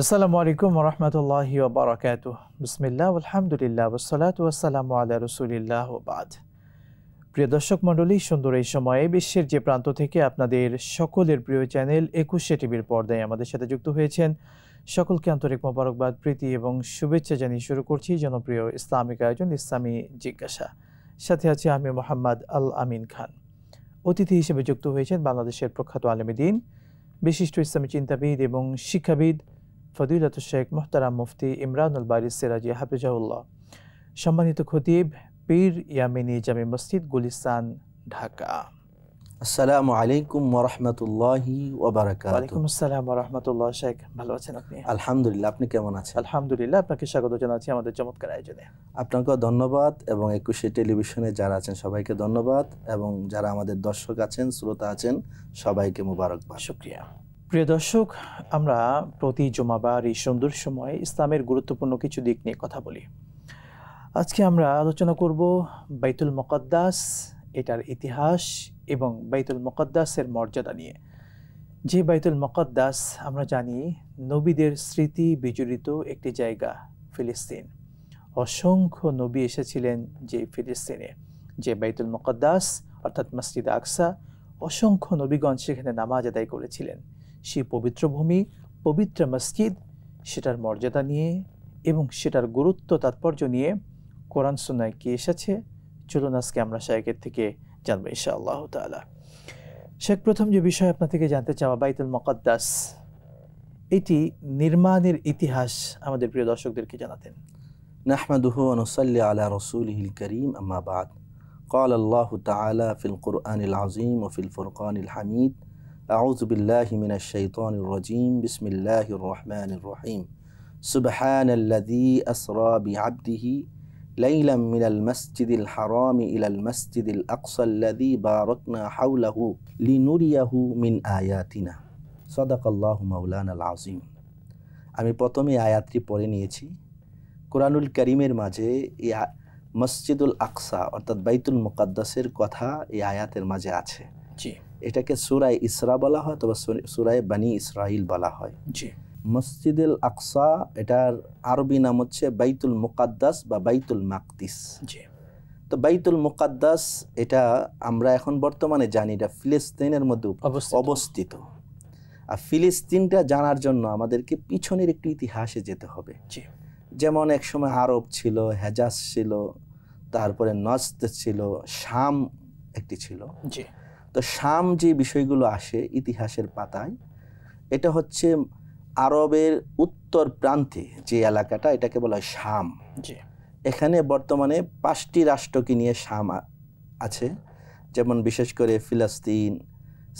আসসালামু আলাইকুম ওয়া রাহমাতুল্লাহি ওয়া বারাকাতুহু। বিসমিল্লাহ আলহামদুলিল্লাহ ওয়াসসালাতু ওয়াসসালামু আলা রাসূলিল্লাহ ওয়া বাদ। প্রিয় দর্শক মণ্ডলী, সুন্দর এই সময়ে বিশ্বের যে প্রান্ত থেকে আপনাদের সকলের প্রিয় চ্যানেল ২১শে টিভির পর্দায় আমাদের সাথে যুক্ত হয়েছেন, সকলকে আন্তরিক মোবারকবাদ, প্রীতি এবং শুভেচ্ছা জানিয়ে শুরু করছি জনপ্রিয় ইসলামিক আয়োজন ইসলামী জিজ্ঞাসা। সাথে আছে আমি মোহাম্মদ আল আমিন খান। অতিথি হিসেবে যুক্ত হয়েছেন বাংলাদেশের প্রখ্যাত আলেমে দ্বীন, বিশিষ্ট ইসলামী চিন্তাবিদ এবং শিক্ষাবিদ ফদিলাতুল শেখ মুহতারাম মুফতি ইমরানুল বারী সিরাজি হাফিজাহুল্লাহ, সম্মানিত খতিব পীর ইয়ামিনী জামে মসজিদ গুলিস্তান, ঢাকা। আসসালামু আলাইকুম ওয়া রাহমাতুল্লাহি ওয়া বারাকাতুহু। ওয়ালাইকুম আসসালাম ওয়া রাহমাতুল্লাহ। শেখ, ভালো আছেন আপনি? আলহামদুলিল্লাহ, আপনি কেমন আছেন? আলহামদুলিল্লাহ, আপনাকে স্বাগত জানাচ্ছি আমাদের চমৎকার আয়োজনে। আপনাকেও ধন্যবাদ এবং ২১শে টেলিভিশনে যারা আছেন সবাইকে ধন্যবাদ এবং যারা আমাদের দর্শক আছেন, শ্রোতা আছেন, সবাইকে মোবারকবাদ। শুকরিয়া। প্রিয় দর্শক, আমরা প্রতি জুমাবার এই সুন্দর সময়ে ইসলামের গুরুত্বপূর্ণ কিছু দিক নিয়ে কথা বলি। আজকে আমরা আলোচনা করব বাইতুল মুকাদ্দাস, এটার ইতিহাস এবং বাইতুল মুকাদ্দাসের মর্যাদা নিয়ে। যে বাইতুল মুকাদ্দাস আমরা জানি নবীদের স্মৃতি বিজড়িত একটি জায়গা, ফিলিস্তিন। অসংখ্য নবী এসেছিলেন যে ফিলিস্তিনে, যে বাইতুল মুকাদ্দাস অর্থাৎ মসজিদ আকসা, অসংখ্য নবীগণ সেখানে নামাজ আদায় করেছিলেন। সেই পবিত্র ভূমি, পবিত্র মসজিদ, সেটার মর্যাদা নিয়ে এবং সেটার গুরুত্ব তাৎপর্য নিয়ে কোরআন সুন্নাহয় কি এসেছে, চলুন আজকে আমরা শায়েখের থেকে জানবো ইনশাআল্লাহ তাআলা। শেখ, প্রথম যে বিষয় আপনার থেকে জানতে চাওয়া, বাইতুল মুকাদ্দাস, এটি নির্মাণের ইতিহাস আমাদের প্রিয় দর্শকদেরকে জানাতেন। নাহমাদুহু ওয়া নুসাল্লি আলা রাসূলিহিল কারীম, আম্মা বা'দ। قال الله تعالى في القرآن العظيم وفي الفرقان الحميد: أعوذ بالله من الشيطان الرجيم، بسم الله الرحمن الرحيم، سبحان الذي أسرى بعبده ليلا من المسجد الحرام إلى المسجد الأقصى الذي باركنا حوله لنريه من آياتنا صدق الله مولانا العظيم। আমি প্রথমে আয়াতটি পড়ে নিয়েছি। কোরআনুল কারীমের মাঝে এই মসজিদুল আকসা অর্থাৎ বাইতুল মুকাদ্দাসের কথা এই আয়াতের মাঝে আছে। জি। এটাকে সূরা ইসরা বলা হয় অথবা সূরা বনি ইসরাইল বলা হয়। জি। মসজিদুল আকসা, এটার আরবি নাম হচ্ছে বাইতুল মুকাদ্দাস বা বাইতুল মাকদিস। জি। তো বাইতুল মুকাদ্দাস এটা আমরা এখন বর্তমানে জানি এটা ফিলিস্তিনের মধ্যে অবস্থিত। আর ফিলিস্তিনটা জানার জন্য আমাদেরকে পিছনের একটু ইতিহাসে যেতে হবে। জি। যেমন একসময় আরব ছিল, হেজাজ ছিল, তারপরে নজদ ছিল, শাম একটি ছিল। জি। তো শাম যে বিষয়গুলো আসে ইতিহাসের পাতায়, এটা হচ্ছে আরবের উত্তর প্রান্তে যে এলাকাটা, এটাকে বলা হয় শাম। জি। এখানে বর্তমানে 5টি রাষ্ট্রকে নিয়ে শাম আছে, যেমন বিশেষ করে ফিলিস্তিন,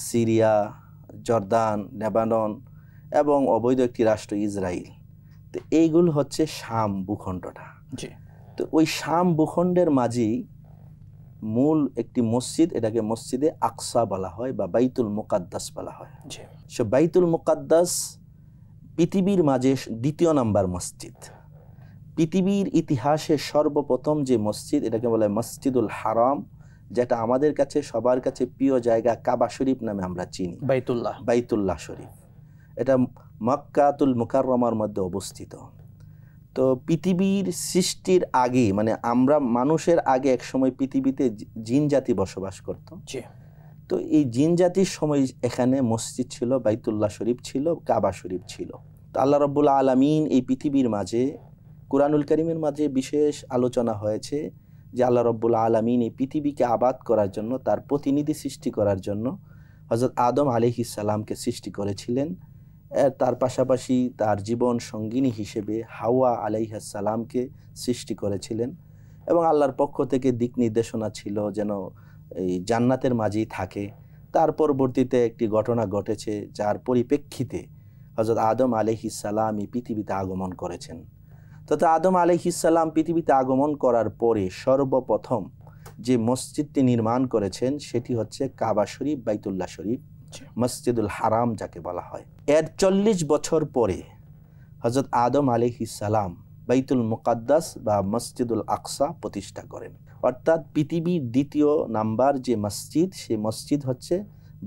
সিরিয়া, জর্দান, লেবানন এবং অবৈধ একটি রাষ্ট্র ইসরায়েল। তো এইগুলো হচ্ছে শাম ভূখণ্ডটা। জি। তো ওই শাম ভূখণ্ডের মাঝেই মূল একটি মসজিদ, এটাকে মসজিদে আকসা বলা হয় বা বাইতুল মুকাদ্দাস বলা হয়। জি। সে বাইতুল মুকাদ্দাস পৃথিবীর মাঝে 2য় নাম্বার মসজিদ। পৃথিবীর ইতিহাসে সর্বপ্রথম যে মসজিদ, এটাকে বলা হয় মসজিদুল হারাম, যেটা আমাদের কাছে সবার কাছে প্রিয় জায়গা কাবা শরীফ নামে আমরা চিনি। বাইতুল্লাহ শরীফ, এটা মক্কাতুল মুকাররমার মধ্যে অবস্থিত। তো পৃথিবীর সৃষ্টির আগে, মানে আমরা মানুষের আগে একসময় পৃথিবীতে জিন জাতি বসবাস করত। তো এই জিন জাতির সময় এখানে মসজিদ ছিল, বাইতুল্লাহ শরীফ ছিল, কাবা শরীফ ছিল। তো আল্লাহ রাব্বুল আলামিন এই পৃথিবীর মাঝে, কুরআনুল কারীমের মাঝে বিশেষ আলোচনা হয়েছে যে আল্লাহ রাব্বুল আলামিন এই পৃথিবীকে আবাদ করার জন্য, তার প্রতিনিধি সৃষ্টি করার জন্য হযরত আদম আলাইহিস সালামকে সৃষ্টি করেছিলেন। তার পাশাপাশি তার জীবন সঙ্গিনী হিসেবে হাওয়া আলাইহিস সালামকে সৃষ্টি করেছিলেন এবং আল্লাহর পক্ষ থেকে দিক নির্দেশনা ছিল যেন এই জান্নাতের মাঝেই থাকে। তার পরবর্তীতে একটি ঘটনা ঘটেছে যার পরিপ্রেক্ষিতে হযরত আদম আলাইহিস সালাম এই পৃথিবীতে আগমন করেছেন। তো আদম আলাইহিস সালাম পৃথিবীতে আগমন করার পরে সর্বপ্রথম যে মসজিদটি নির্মাণ করেছেন সেটি হচ্ছে কাবা শরীফ, বাইতুল্লাহ শরীফ, মসজিদুল হারাম যাকে বলা হয়। এর 40 বছর পরে হযরত আদম আলাইহিস সালাম বাইতুল মুকাদ্দাস বা মসজিদুল আকসা প্রতিষ্ঠা করেন। অর্থাৎ পৃথিবীর 2য় নাম্বার যে মসজিদ, সেই মসজিদ হচ্ছে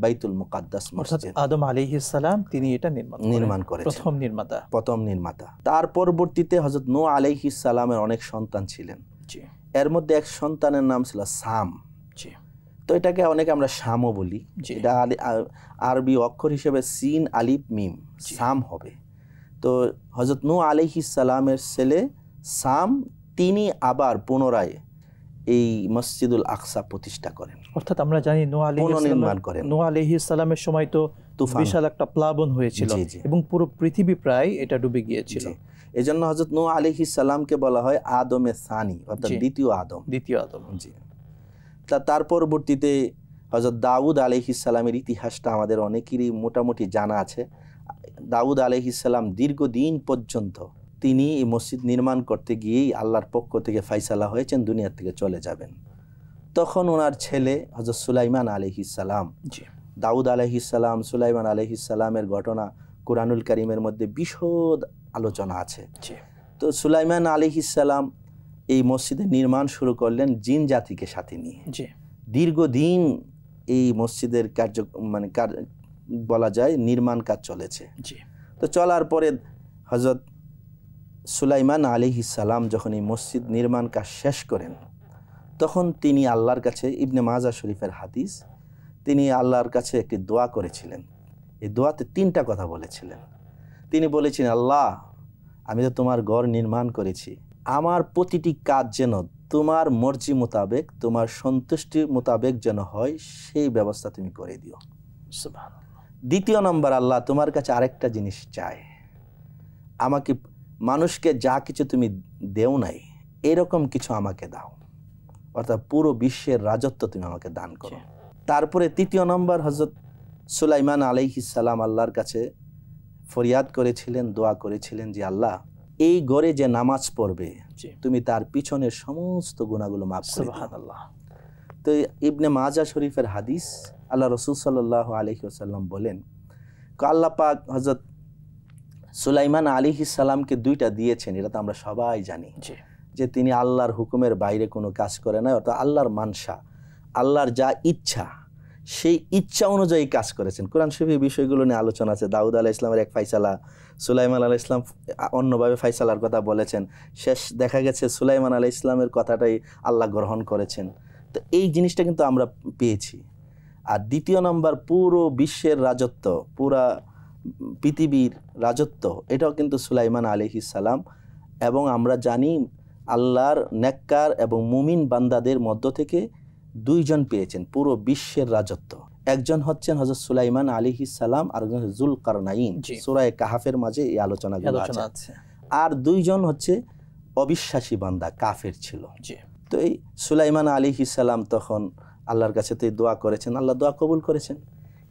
বাইতুল মুকাদ্দাস মসজিদ। আদম আলাইহিস সালাম তিনি এটা নির্মাণ করেছেন, প্রথম নির্মাতা। তার পরবর্তীতে হযরত নূহ আলাইহিস সালামের অনেক সন্তান ছিলেন। এর মধ্যে এক সন্তানের নাম ছিল সাম। তো এটাকে অনেকে আমরা শামও বলি। এটা আরবি অক্ষর হিসেবে সিন আলিফ মিম, সাম হবে। তো হযরত নূহ আলাইহিস সালামের ছেলে সাম তিনি আবার পুনরায় এই মসজিদুল আকসা প্রতিষ্ঠা করেন। অর্থাৎ আমরা জানি নূহ আলাইহিস সালামের সময় তো বিশাল একটা প্লাবন হয়েছিল এবং পুরো পৃথিবী প্রায় এটা ডুবে গিয়েছিল। এজন্য হযরত নূহ আলাইহিস সালামকে বলা হয় আদমে সানি, অর্থাৎ দ্বিতীয় আদম। জি। তার পরবর্তীতে হযরত দাউদ আলাইহিস সালামের ইতিহাসটা আমাদের অনেকেরই মোটামুটি জানা আছে। দাউদ আলাইহিস সালাম দীর্ঘদিন পর্যন্ত তিনি এই মসজিদ নির্মাণ করতে গিয়েই আল্লাহর পক্ষ থেকে ফাইসালা হয়েছেন দুনিয়া থেকে চলে যাবেন। তখন ওনার ছেলে হযরত সুলাইমান আলাইহিস সালাম, দাউদ আলাইহিস সালাম, সুলাইমান আলাইহিস সালামের ঘটনা কুরআনুল কারীমের মধ্যে বিশদ আলোচনা আছে। তো সুলাইমান আলাইহিস সালাম এই মসজিদের নির্মাণ শুরু করলেন জিন জাতিকে সাথে নিয়ে। দীর্ঘদিন এই মসজিদের বলা যায় নির্মাণ কাজ চলেছে। তো চলার পরে হযরত সুলাইমান আলাইহিস সালাম যখন এই মসজিদ নির্মাণ কাজ শেষ করেন, তখন তিনি আল্লাহর কাছে, ইবনে মাজা শরীফের হাদিস, তিনি আল্লাহর কাছে একটি দোয়া করেছিলেন। এই দোয়াতে 3টা কথা বলেছিলেন। তিনি বলেছিলেন, আল্লাহ, আমি তো তোমার ঘর নির্মাণ করেছি, আমার প্রতিটি কাজ যেন তোমার মর্জি মোতাবেক, তোমার সন্তুষ্টি মোতাবেক যেন হয়, সেই ব্যবস্থা তুমি করে দিও। দ্বিতীয় নম্বর, আল্লাহ, তোমার কাছে আরেকটা জিনিস চাই, আমাকে মানুষকে যা কিছু তুমি দেও নাই এরকম কিছু আমাকে দাও, অর্থাৎ পুরো বিশ্বের রাজত্ব তুমি আমাকে দান করো। তারপরে 3য় নম্বর, হযরত সুলাইমান আলাইহিস সালাম আল্লাহর কাছে ফরিয়াদ করেছিলেন, দোয়া করেছিলেন যে আল্লাহ, এই ঘরে যে নামাজ পড়বে তুমি তার পিছনের সমস্ত গুনাহগুলো মাফ করে দিও। তো ইবনে মাজা শরীফের হাদিস, আল্লাহ রাসূল সাল্লাল্লাহু আলাইহি ওয়াসাল্লাম বলেন, আল্লাহ পাক হযরত সুলাইমান আলাইহিস সালামকে 2টা দিয়েছেন, এটা তো আমরা সবাই জানি যে তিনি আল্লাহর হুকুমের বাইরে কোনো কাজ করে না, অর্থাৎ আল্লাহর মানসা, আল্লাহর যা ইচ্ছা সেই ইচ্ছা অনুযায়ী কাজ করেছেন। কোরআন শরীফে বিষয়গুলো নিয়ে আলোচনা আছে। দাউদ আলাইহিস সালামের এক ফাইসালা, সুলাইমান আলাইহিস সালাম অন্যভাবে ফাইসালার কথা বলেছেন, শেষ দেখা গেছে সুলাইমান আলাইহিস সালামের কথাটাই আল্লাহ গ্রহণ করেছেন। তো এই জিনিসটা কিন্তু আমরা পেয়েছি। আর 2য় নম্বর, পুরো বিশ্বের রাজত্ব, পুরা পৃথিবীর রাজত্ব, এটাও কিন্তু সুলাইমান আলাইহিস সালাম, এবং আমরা জানি আল্লাহর নেককার এবং মুমিন বান্দাদের মধ্য থেকে 2 জন পেয়েছেন পুরো বিশ্বের রাজত্ব। একজন হচ্ছেন হযরত সুলাইমান আলাইহিস সালাম, আর একজন যুলকারনাইন। সূরা কাহাফের মাঝে এই আলোচনাগুলো আছে। আর 2 জন হচ্ছে অবিশ্বাসী বান্দা, কাফের ছিল। তো এই সুলাইমান আলাইহিস সালাম তখন আল্লাহর কাছে তো দোয়া করেছেন, আল্লাহ দোয়া কবুল করেছেন,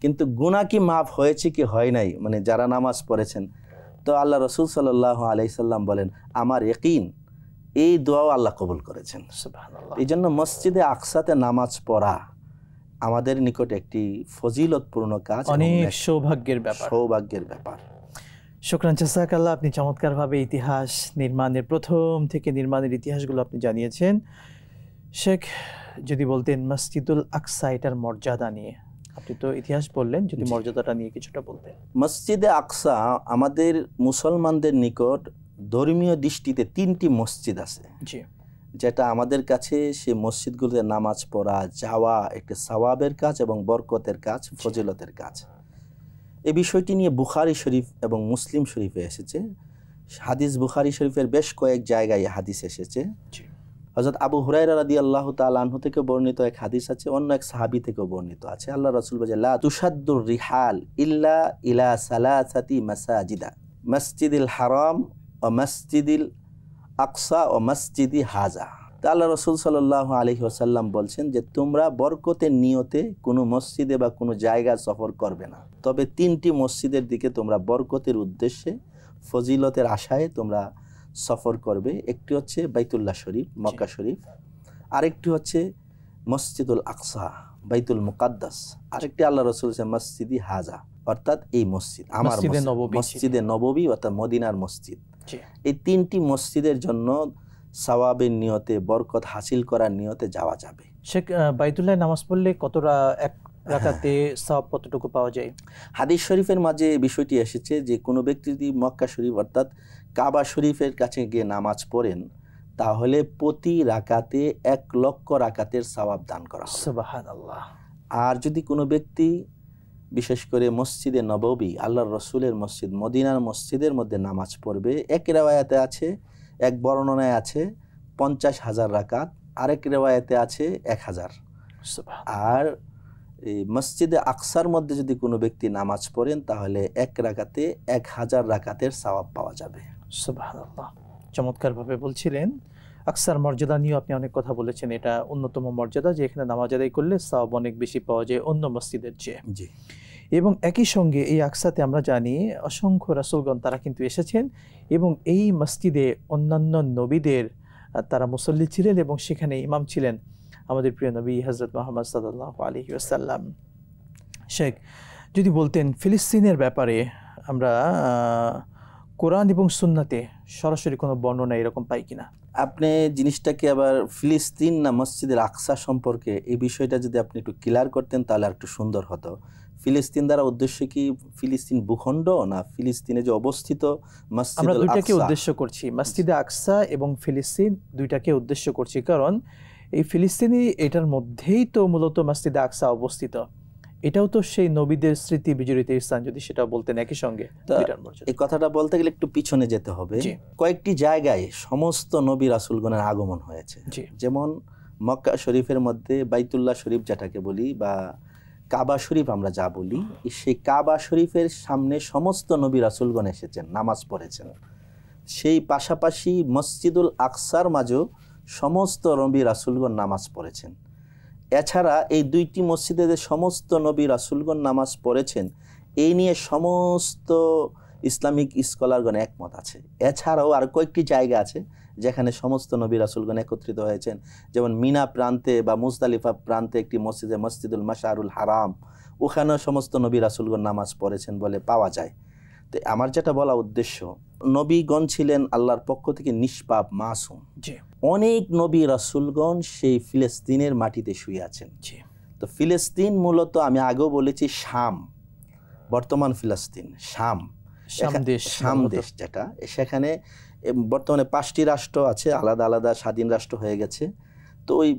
কিন্তু গুনাহ কি মাফ হয়েছে কি হয় নাই, মানে যারা নামাজ পড়েছেন, তো আল্লাহ রাসূল সাল্লাল্লাহু আলাইহি সাল্লাম বলেন, আমার ইয়াকিন এই দোয়াও আল্লাহ কবুল করেছেন। সুবহানাল্লাহ। এই জন্য মসজিদে আকসাতে নামাজ পড়া আমাদের নিকট একটি ফজিলতপূর্ণ কাজ, অনেক সৌভাগ্যের ব্যাপার। শুকরান জাযাকাল্লাহ, আপনি চমৎকারভাবে ইতিহাস নির্মাণের, প্রথম থেকে নির্মাণের ইতিহাসগুলো আপনি জানিয়েছেন। শেখ, যদি বলতেন মসজিদুল আকসা এটার মর্যাদা নিয়ে, আপনি তো ইতিহাস বললেন, যদি মর্যাদাটা নিয়ে কিছুটা বলতেন। মসজিদে আকসা আমাদের মুসলমানদের নিকট ধর্মীয় দৃষ্টিতে 3টি মসজিদ আছে, যেটা আমাদের কাছে সেই মসজিদগুলোতে নামাজ পড়া, যাওয়া একটা সওয়াবের কাজ এবং বরকতের কাজ, ফজিলতের কাজ। এই বিষয়টি নিয়ে বুখারী শরীফ এবং মুসলিম শরীফে এসেছে হাদিস। বুখারী শরীফের বেশ কয়েক জায়গায় হাদিস এসেছে। হযরত আবু হুরায়রা রাদিয়াল্লাহু তাআলা আনহু থেকে বর্ণিত এক হাদিস আছে, অন্য এক সাহাবী থেকেও বর্ণিত আছে। আল্লাহ রাসূল বলেন, লা তুশাদ্দুর রিহাল ইল্লা ইলা সালাসাতি মাসাজিদা, মসজিদুল হারাম ও মসজিদুল আকসা ও মসজিদি হাজা। তা আল্লাহ রাসূল সাল্লাল্লাহু আলাইহি ওয়াসাল্লাম বলছেন যে তোমরা বরকতের নিয়তে কোনো মসজিদে বা কোনো জায়গা সফর করবে না, তবে 3টি মসজিদের দিকে তোমরা বরকতের উদ্দেশ্যে, ফজিলতের আশায় তোমরা সফর করবে। একটি হচ্ছে বাইতুল্লাহ শরীফ, মক্কা শরীফ, আরেকটি হচ্ছে মসজিদুল আকসা, বাইতুল মুকাদ্দাস, আরেকটি আল্লাহ রাসূল বলেছেন মসজিদি হাজা, অর্থাৎ এই মসজিদ আমার মসজিদে নববী, অর্থাৎ মদিনার মসজিদ। এই 3টি মসজিদের জন্য সওয়াবের নিয়তে, বরকত হাসিল করার নিয়তে যাওয়া যাবে। শেখ, বাইতুল্লাহ নামাজ পড়লে কতটা রাকাতে সওয়াব কতটুকু পাওয়া যায়? হাদিস শরীফের মাঝে বিষয়টি এসেছে যে কোনো ব্যক্তি যদি মক্কা শরীফ অর্থাৎ কাবা শরীফের কাছে গিয়ে নামাজ পড়েন তাহলে প্রতি রাকাতে 1,00,000 রাকাতের সওয়াব দান করা হবে। সুবহানাল্লাহ। আর যদি কোনো ব্যক্তি বিশেষ করে মসজিদে নববী আল্লাহর রসুলের মসজিদ মদিনার মসজিদের মধ্যে নামাজ পড়বে, এক রেওয়ায়াতে আছে, এক বর্ণনায় আছে 50,000 রাকাত, আরেক রেওয়ায়াতে আছে 1,000। আর এই মসজিদে আকসার মধ্যে যদি কোনো ব্যক্তি নামাজ পড়েন তাহলে এক রাকাতে 1,000 রাকাতের সওয়াব পাওয়া যাবে। সুবহানাল্লাহ। চমৎকারভাবে বলছিলেন। আকসার মর্যাদা নিয়ে আপনি অনেক কথা বলেছেন। এটা অন্যতম মর্যাদা যে এখানে নামাজ আদায় করলে সওয়াব অনেক বেশি পাওয়া যায় অন্য মসজিদের চেয়ে। জি। এবং একই সঙ্গে এই আকসাতে আমরা জানি অসংখ্য রাসূলগণ তারা কিন্তু এসেছেন এবং এই মসজিদে অন্যান্য নবীদের তারা মুসল্লি ছিলেন এবং সেখানে ইমাম ছিলেন আমাদের প্রিয় নবী হযরত মুহাম্মদ সাল্লাল্লাহু আলাইহি ওয়াসাল্লাম। শেখ, যদি বলতেন ফিলিস্তিনের ব্যাপারে, আমরা কোরআন এবং সুন্নাতে সরাসরি কোনো বর্ণনা এরকম পাই কিনা? আপনি জিনিসটাকে আবার ফিলিস্তিন না মসজিদের আকসা সম্পর্কে এই বিষয়টা যদি আপনি একটু ক্লিয়ার করতেন তাহলে আর একটু সুন্দর হতো। ফিলিস্তিন দ্বারা উদ্দেশ্য কি ফিলিস্তিন ভূখণ্ড না ফিলিস্তিনে যে অবস্থিত মসজিদুল আকসা? আমরা দুইটাকে উদ্দেশ্য করছি, মসজিদে আকসা এবং ফিলিস্তিন দুইটাকে উদ্দেশ্য করছি, কারণ এই ফিলিস্তিনি এটার মধ্যেই তো মূলত মসজিদে আকসা অবস্থিত। এটাও তো সেই নবীদের স্মৃতি বিজড়িত স্থান, যদি সেটা বলতেন একই সঙ্গে। এই কথাটা বলতে গেলে একটু পিছনে যেতে হবে। কয়েকটি জায়গায় সমস্ত নবী রাসূলগণের আগমন হয়েছে, যেমন মক্কা শরীফের মধ্যে বাইতুল্লাহ শরীফ যেটাকে বলি বা কাবা শরীফ আমরা যা বলি, সেই কাবা শরীফের সামনে সমস্ত নবী রাসূলগণ এসেছেন, নামাজ পড়েছেন। সেই পাশাপাশি মসজিদুল আকসার মাঝেও সমস্ত নবী রাসূলগণ নামাজ পড়েছেন। এছাড়া এই দুইটি মসজিদে যে সমস্ত নবী রাসূলগণ নামাজ পড়েছেন এই নিয়ে সমস্ত ইসলামিক স্কলারগণ একমত আছে। এছাড়াও আর কয়েকটি জায়গা আছে যেখানে সমস্ত নবী রাসূলগণ একত্রিত হয়েছেন, যেমন মিনা প্রান্তে বা মুজদালিফা প্রান্তে একটি মসজিদে মসজিদুল মাশআরুল হারাম, ওখানেও সমস্ত নবী রাসূলগণ নামাজ পড়েছেন বলে পাওয়া যায়। তো আমার যেটা বলা উদ্দেশ্য, নবীগণ ছিলেন আল্লাহর পক্ষ থেকে নিষ্পাপ মাসুম। অনেক নবী রাসূলগণ সেই ফিলিস্তিনের মাটিতে শুয়ে আছেন। তো ফিলিস্তিন মূলত আমি আগেও বলেছি শাম, বর্তমান ফিলিস্তিন শাম দেশ যেটা, সেখানে বর্তমানে 5টি রাষ্ট্র আছে, আলাদা আলাদা স্বাধীন রাষ্ট্র হয়ে গেছে। তো ওই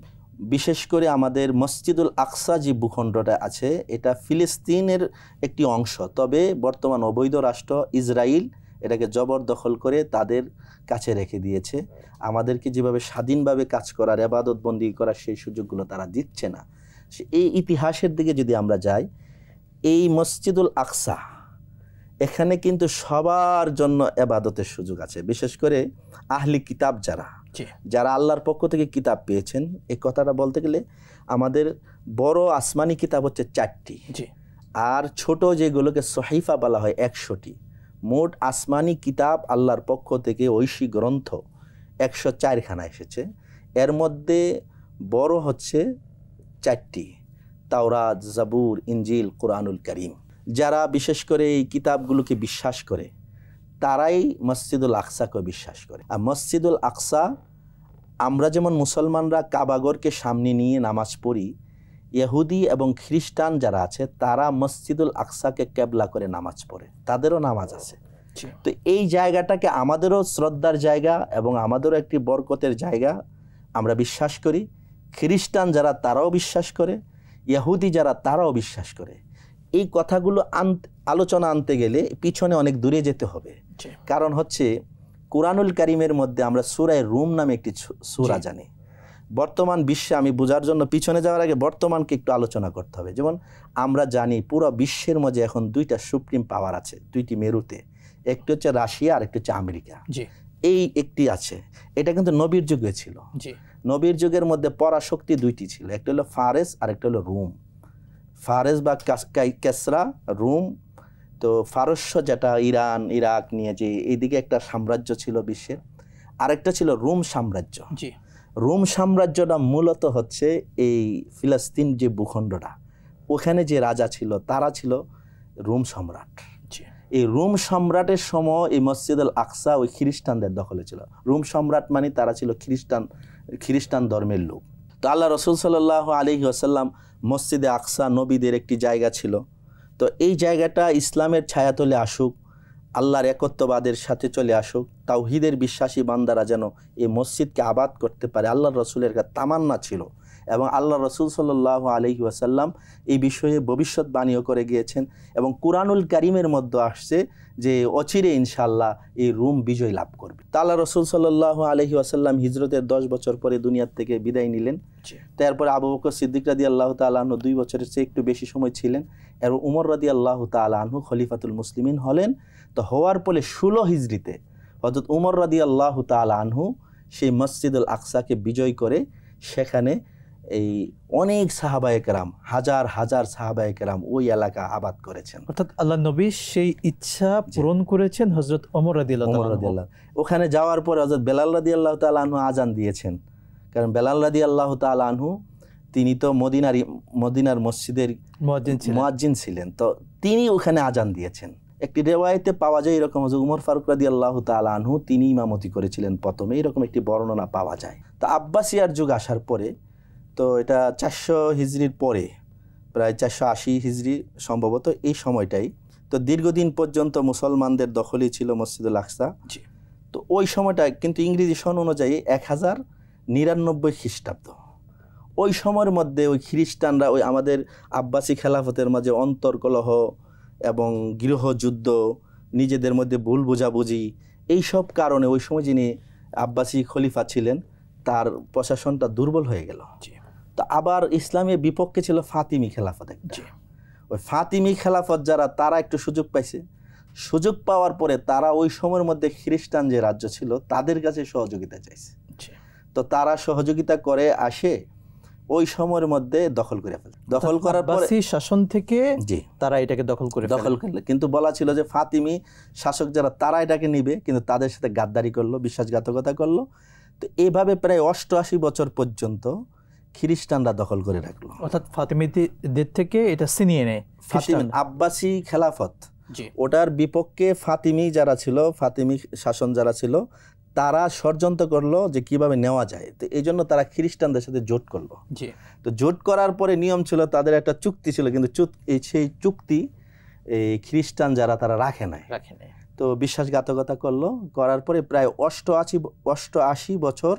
বিশেষ করে আমাদের মসজিদুল আকসা যে ভূখণ্ডটা আছে এটা ফিলিস্তিনের একটি অংশ, তবে বর্তমান অবৈধ রাষ্ট্র ইসরায়েল এটাকে জবরদখল করে তাদের কাছে রেখে দিয়েছে। আমাদেরকে যেভাবে স্বাধীনভাবে কাজ করার, ইবাদত বন্দি করার সেই সুযোগগুলো তারা দিচ্ছে না। এই ইতিহাসের দিকে যদি আমরা যাই, এই মসজিদুল আকসা এখানে কিন্তু সবার জন্য ইবাদতের সুযোগ আছে, বিশেষ করে আহলি কিতাব যারা আল্লাহর পক্ষ থেকে কিতাব পেয়েছেন। এই কথাটা বলতে গেলে আমাদের বড় আসমানি কিতাব হচ্ছে 4টি, আর ছোট যেগুলোকে সহিফা বলা হয় 100টি। মোট আসমানি কিতাব আল্লাহর পক্ষ থেকে ঐশী গ্রন্থ 104খানা এসেছে। এর মধ্যে বড় হচ্ছে 4টি, তাওরাত, জাবুর, ইনজিল, কুরআনুল কারীম। যারা বিশেষ করে এই কিতাবগুলোকে বিশ্বাস করে তারাই মসজিদুল আকসাকে বিশ্বাস করে। আর মসজিদুল আকসা আমরা যেমন মুসলমানরা কাবাগরকে সামনে নিয়ে নামাজ পড়ি, ইহুদি এবং খ্রিস্টান যারা আছে তারা মসজিদুল আকসাকে কেবলা করে নামাজ পড়ে, তাদেরও নামাজ আছে। তো এই জায়গাটাকে আমাদেরও শ্রদ্ধার জায়গা এবং আমাদেরও একটি বরকতের জায়গা আমরা বিশ্বাস করি। খ্রিস্টান যারা তারাও বিশ্বাস করে, ইহুদি যারা তারাও বিশ্বাস করে। এই কথাগুলো আলোচনা আনতে গেলে পিছনে অনেক দূরে যেতে হবে, কারণ হচ্ছে কুরআনুল কারীমের মধ্যে আমরা সূরা রুম নামে একটি সূরা জানি। বর্তমান বিশ্বে, আমি বোঝার জন্য পিছনে যাওয়ার আগে বর্তমানকে একটু আলোচনা করতে হবে। যেমন আমরা জানি পুরো বিশ্বের মধ্যে এখন 2টা সুপ্রিম পাওয়ার আছে, 2টি মেরুতে, একটি হচ্ছে রাশিয়া আর একটি হচ্ছে আমেরিকা। এই একটি আছে, এটা কিন্তু নবীর যুগে ছিল। নবীর যুগের মধ্যে পরাশক্তি 2টি ছিল, একটা হলো ফারেস আর একটা হলো রুম। ফারেস বা কেসরা, রুম। তো ফারস্য যেটা ইরান, ইরাক নিয়ে যে এইদিকে একটা সাম্রাজ্য ছিল বিশ্বের, আরেকটা ছিল রুম সাম্রাজ্য। রুম সাম্রাজ্যটা মূলত হচ্ছে এই ফিলিস্তিন যে ভূখণ্ডটা, ওখানে যে রাজা ছিল তারা ছিল রুম সম্রাট। এই রুম সম্রাটের সময় এই মসজিদুল আকসা ওই খ্রিস্টানদের দখলে ছিল। রুম সম্রাট মানে তারা ছিল খ্রিস্টান ধর্মের লোক। তো আল্লাহ রসুল সাল্লাল্লাহু আলাইহি ওয়াসাল্লাম মসজিদে আকসা নবীদের একটি জায়গা ছিল। তো এই জায়গাটা ইসলামের ছায়াতলে আসুক, আল্লাহর একত্ববাদের সাথে চলে আসুক, তাওহীদের বিশ্বাসী বান্দারা যেন এই মসজিদকে আবাদ করতে পারে, আল্লাহর রসুলের তামান্না ছিল। এবং আল্লাহ রসুল সাল্লাল্লাহু আলাইহি ওয়াসাল্লাম এই বিষয়ে ভবিষ্যৎবাণীও করে গিয়েছেন। এবং কুরআনুল কারীমের মধ্যে আসছে যে অচিরে ইনশাআল্লাহ এই রুম বিজয় লাভ করবে। তা আল্লাহ রসুল সাল্লাল্লাহু আলাইহি ওয়াসাল্লাম হিজরতের 10 বছর পরে দুনিয়ার থেকে বিদায় নিলেন। তারপরে আবু বকর সিদ্দিক রাদিয়াল্লাহু তাআলা আনহু 2 বছরের চেয়ে একটু বেশি সময় ছিলেন। এবং উমর রাদিয়াল্লাহু তাআলা আনহু খলিফাতুল মুসলিমিন হলেন। তো হওয়ার পরে 16 হিজরিতে হযরত উমর রাদিয়াল্লাহু তাআলা আনহু সেই মসজিদুল আকসাকে বিজয় করে সেখানে এই অনেক সাহাবায়ে কেরাম, হাজার হাজার সাহাবায়ে কেরাম ওই এলাকা আবাদ করেছেন। অর্থাৎ আল্লাহ নবী সেই ইচ্ছা পূরণ করেছেন হযরত ওমর রাদিয়াল্লাহু তাআলা। ওখানে যাওয়ার পরে হযরত বেলাল রাদিয়াল্লাহু তাআলা আনহু আজান দিয়েছেন। কারণ বেলাল রাদিয়াল্লাহু তাআলা আনহু তিনি তো মদিনার মসজিদের মুয়াজ্জিন ছিলেন। তো তিনি ওখানে আজান দিয়েছেন। একটি রিওয়ায়াতে পাওয়া যায় এরকম, হযরত উমর ফারুক রাদিয়াল্লাহু তাআলা আনহু তিনি ইমামতি করেছিলেন প্রথমে, এরকম একটি বর্ণনা পাওয়া যায়। তো আব্বাসিয়ার যুগ আসার পরে, তো এটা 400 হিজরির পরে, প্রায় 480 হিজরি সম্ভবত এই সময়টাই, তো দীর্ঘদিন পর্যন্ত মুসলমানদের দখলই ছিল মসজিদুল আকসা। তো ওই সময়টা কিন্তু ইংরেজি সন অনুযায়ী 1099 খ্রিস্টাব্দ। ওই সময়ের মধ্যে ওই খ্রিস্টানরা ওই আমাদের আব্বাসী খেলাফতের মাঝে অন্তর্কলহ এবং গৃহযুদ্ধ, নিজেদের মধ্যে ভুল বোঝাবুঝি, এইসব কারণে ওই সময় যিনি আব্বাসী খলিফা ছিলেন তার প্রশাসনটা দুর্বল হয়ে গেল। তো আবার ইসলামের বিপক্ষে ছিল ফাতিমি খেলাফত। ওই ফাতিমি খেলাফত যারা, তারা একটু সুযোগ পাইছে। সুযোগ পাওয়ার পরে তারা ওই সময়ের মধ্যে খ্রিস্টান যে রাজ্য ছিল তাদের কাছে সহযোগিতা চাইছে। তো তারা সহযোগিতা করে আসে ওই সময়ের মধ্যে দখল করে ফেলে। দখল করার পরে শাসন থেকে তারা এটাকে দখল করলে, কিন্তু বলা ছিল যে ফাতিমি শাসক যারা তারা এটাকে নিবে, কিন্তু তাদের সাথে গাদ্দারি করলো, বিশ্বাসঘাতকতা করলো। তো এইভাবে প্রায় 88 বছর পর্যন্ত খ্রিস্টানরা দখল করে রাখলো। অর্থাৎ ফাতিমিদের থেকে এটা ছিনিয়ে নেয় ফাতিমি আব্বাসী খেলাফত। ওটার বিপক্ষে ফাতিমি যারা ছিল, ফাতিমি শাসন যারা ছিল, তারা ষড়যন্ত্র করলো যে কিভাবে নেওয়া যায়। তো এই জন্য তারা খ্রিস্টানদের সাথে জোট করলো। তো জোট করার পরে নিয়ম ছিল, তাদের একটা চুক্তি ছিল, কিন্তু সেই চুক্তি এই খ্রিস্টান যারা তারা রাখে নাই। তো বিশ্বাসঘাতকতা করলো, করার পরে প্রায় 88 বছর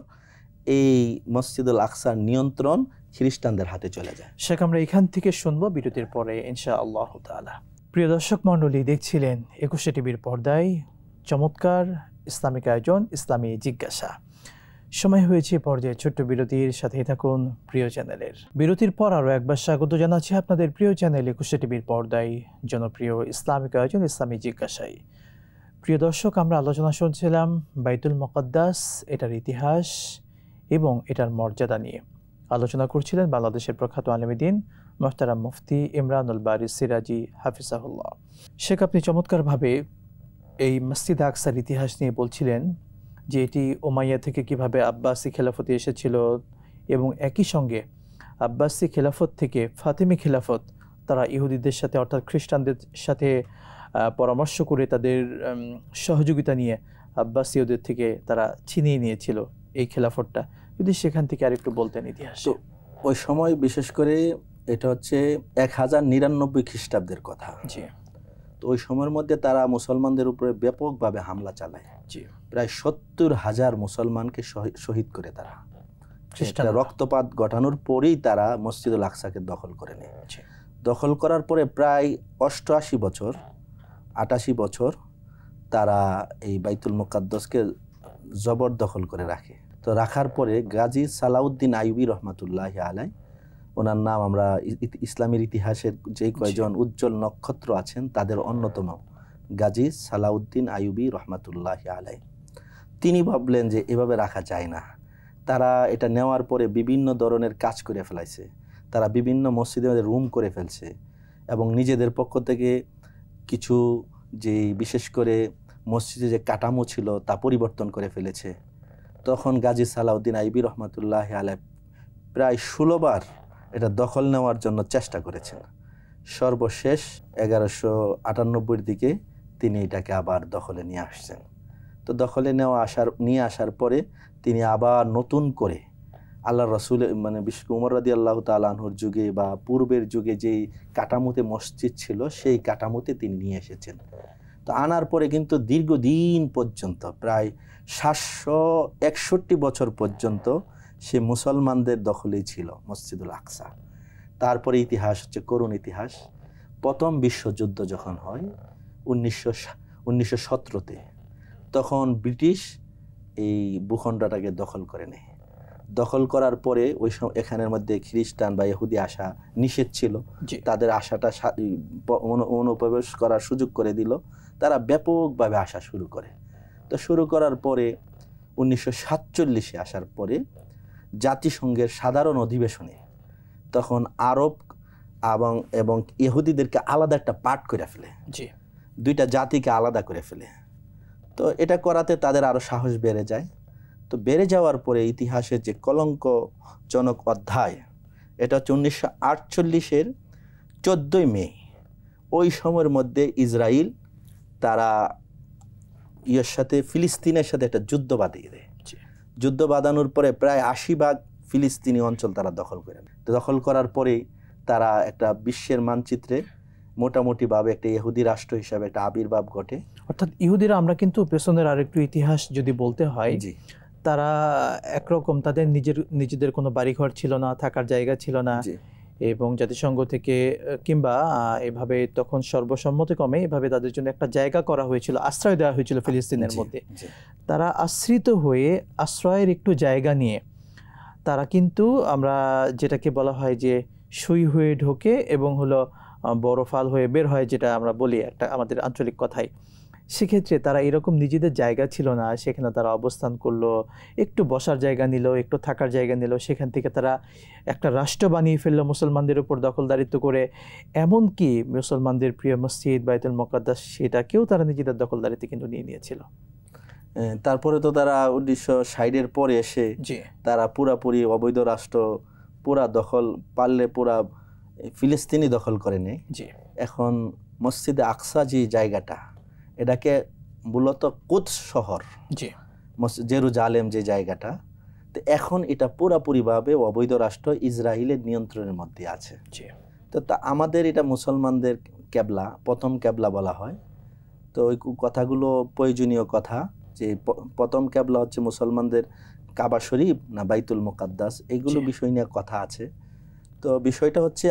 এই মসজিদুল আকসার নিয়ন্ত্রণ খ্রিস্টানদের হাতে চলে যায়। শেখ, আমরা এখান থেকে শুনবো বিরতির পরে ইনশাআল্লাহ তাআলা। প্রিয় দর্শক মণ্ডলী, দেখছিলেন 21 টিভির পর্দায় চমৎকার ইসলামিক আয়োজন ইসলামী জিজ্ঞাসা। সময় হয়েছে পর্যায়ে ছোট্ট বিরতির, সাথে থাকুন প্রিয় চ্যানেলের। বিরতির পর আরও একবার স্বাগত জানাচ্ছি আপনাদের প্রিয় চ্যানেল 21 টিভির পর্দায় জনপ্রিয় ইসলামিক আয়োজন ইসলামী জিজ্ঞাসায়। প্রিয় দর্শক, আমরা আলোচনা শুনছিলাম বাইতুল মুকাদ্দাস, এটার ইতিহাস এবং এটার মর্যাদা নিয়ে। আলোচনা করছিলেন বাংলাদেশের প্রখ্যাত আলেমে দ্বীন মুহতারাম মুফতি ইমরানুল বারী সিরাজি হাফিজাহুল্লাহ। শেখ, আপনি চমৎকারভাবে এই মসজিদ আকসার ইতিহাস নিয়ে বলছিলেন যে এটি উমাইয়া থেকে কিভাবে আব্বাসী খেলাফতে এসেছিল, এবং একই সঙ্গে আব্বাসী খেলাফত থেকে ফাতিমি খেলাফত তারা ইহুদিদের সাথে অর্থাৎ খ্রিস্টানদের সাথে পরামর্শ করে তাদের সহযোগিতা নিয়ে আব্বাসীয়দের থেকে তারা ছিনিয়ে নিয়েছিল এই খেলাফতটা। যদি সেখান থেকে আরেকটু বলতেন ইতিহাস। তো ওই সময় বিশেষ করে এটা হচ্ছে 1099 খ্রিস্টাব্দের কথা। তো ওই সময়ের মধ্যে তারা মুসলমানদের উপরে ব্যাপকভাবে হামলা চালায়। প্রায় 70,000 মুসলমানকে শহীদ করে তারা, রক্তপাত ঘটানোর পরেই তারা মসজিদুল আকসাকে দখল করে নেয়। দখল করার পরে প্রায় 88 বছর তারা এই বাইতুল মুকাদ্দাসকে জবরদখল করে রাখে। তো রাখার পরে গাজী সালাউদ্দিন আইয়ুবী রহমাতুল্লাহি আলাইহি, ওনার নাম আমরা ইসলামের ইতিহাসের যে কয়জন উজ্জ্বল নক্ষত্র আছেন তাদের অন্যতম গাজী সালাউদ্দিন আইয়ুবী রহমাতুল্লাহি আলাইহি। তিনি ভাবলেন যে এভাবে রাখা যায় না। তারা এটা নেওয়ার পরে বিভিন্ন ধরনের কাজ করে ফেলাইছে। তারা বিভিন্ন মসজিদে রুম করে ফেলছে এবং নিজেদের পক্ষ থেকে কিছু যে বিশেষ করে মসজিদে যে কাঠামো ছিল তা পরিবর্তন করে ফেলেছে। তখন গাজী সালাউদ্দিন আইয়ুবী রহমাতুল্লাহি আলাইহি প্রায় 16 বার এটা দখল নেওয়ার জন্য চেষ্টা করেছেন। সর্বশেষ 1198 দিকে তিনি এটাকে আবার দখলে নিয়ে আসছেন। তো দখলে নিয়ে আসার পরে তিনি আবার নতুন করে আল্লাহ রসুল মানে বিশেষ করে উমর রাদিয়াল্লাহু তাআলা আনহুর যুগে বা পূর্বের যুগে যেই কাঠামোতে মসজিদ ছিল সেই কাঠামোতে তিনি নিয়ে এসেছেন। তো আনার পরে কিন্তু দীর্ঘদিন পর্যন্ত প্রায় 761 বছর পর্যন্ত সে মুসলমানদের দখলেই ছিল মসজিদুল আকসা। তারপরে ইতিহাস হচ্ছে করুণ ইতিহাস। প্রথম বিশ্বযুদ্ধ যখন হয় 1917-তে, তখন ব্রিটিশ এই ভূখণ্ডটাকে দখল করে নেয়। দখল করার পরে ওই এখানের মধ্যে খ্রিস্টান বা ইহুদি আসা নিষেধ ছিল, তাদের আশাটা অনুপ্রবেশ করার সুযোগ করে দিল। তারা ব্যাপকভাবে আসা শুরু করে। তো শুরু করার পরে 1947-এ আসার পরে জাতিসংঘের সাধারণ অধিবেশনে তখন আরব এবং ইহুদিদেরকে আলাদা একটা পার্ট করে ফেলে, দুইটা জাতিকে আলাদা করে ফেলে। তো এটা করাতে তাদের আরো সাহস বেড়ে যায়। তো বেড়ে যাওয়ার পরে ইতিহাসের যে কলঙ্কজনক অধ্যায়, এটা হচ্ছে 1948-এর 14ই মে। ওই সময়ের মধ্যে ইসরায়েল তারা ফিলিস্তিনের সাথে একটা যুদ্ধ বাঁধিয়ে দেয়। যুদ্ধ বাঁধানোর পরে প্রায় 80% ফিলিস্তিনি অঞ্চল তারা দখল করে নেয়। তো দখল করার পরেই তারা একটা বিশ্বের মানচিত্রে মোটামুটিভাবে একটা ইহুদি রাষ্ট্র হিসাবে একটা আবির্ভাব ঘটে। অর্থাৎ ইহুদিরা, আমরা কিন্তু পেছনের আরেকটু ইতিহাস যদি বলতে হয়, তারা একরকম তাদের নিজেদের কোনো বাড়িঘর ছিল না, থাকার জায়গা ছিল না, এবং জাতিসংঘ থেকে কিংবা এভাবে তখন সর্বসম্মতিক্রমে এভাবে তাদের জন্য একটা জায়গা করা হয়েছিল, আশ্রয় দেওয়া হয়েছিল ফিলিস্তিনের মধ্যে। তারা আশ্রিত হয়ে আশ্রয়ের একটু জায়গা নিয়ে তারা কিন্তু, আমরা যেটাকে বলা হয় যে সুই হয়ে ঢোকে এবং হলো বড় ফাল হয়ে বের হয়, যেটা আমরা বলি একটা আমাদের আঞ্চলিক কথায়। সেক্ষেত্রে তারা এরকম নিজেদের জায়গা ছিল না, সেখানে তারা অবস্থান করলো, একটু বসার জায়গা নিল, একটু থাকার জায়গা নিল, সেখান থেকে তারা একটা রাষ্ট্র বানিয়ে ফেললো মুসলমানদের উপর দখলদারিত্ব করে। এমনকি মুসলমানদের প্রিয় মসজিদ বাইতুল মুকাদ্দাস, সেটাকেও তারা নিজেদের দখলদারিতে কিন্তু নিয়ে নিয়েছিল। তারপরে তো তারা 1960-এর পরে এসে তারা পুরাপুরি অবৈধ রাষ্ট্র পুরা দখল পারলে পুরা ফিলিস্তিনি দখল করে নেয়। এখন মসজিদে আকসা যে জায়গাটা, এটাকে মূলত কুদস শহর, জেরুজালেম যে জায়গাটা, তো এখন এটা পুরাপুরিভাবে অবৈধ রাষ্ট্র ইসরায়েলের নিয়ন্ত্রণের মধ্যে আছে। তো আমাদের এটা মুসলমানদের কেবলা, প্রথম কেবলা বলা হয়। তো ওই কথাগুলো প্রয়োজনীয় কথা, যে প্রথম কেবলা হচ্ছে মুসলমানদের কাবা শরীফ না বাইতুল মুকাদ্দাস, এইগুলো বিষয় নিয়ে কথা আছে। তো বিষয়টা হচ্ছে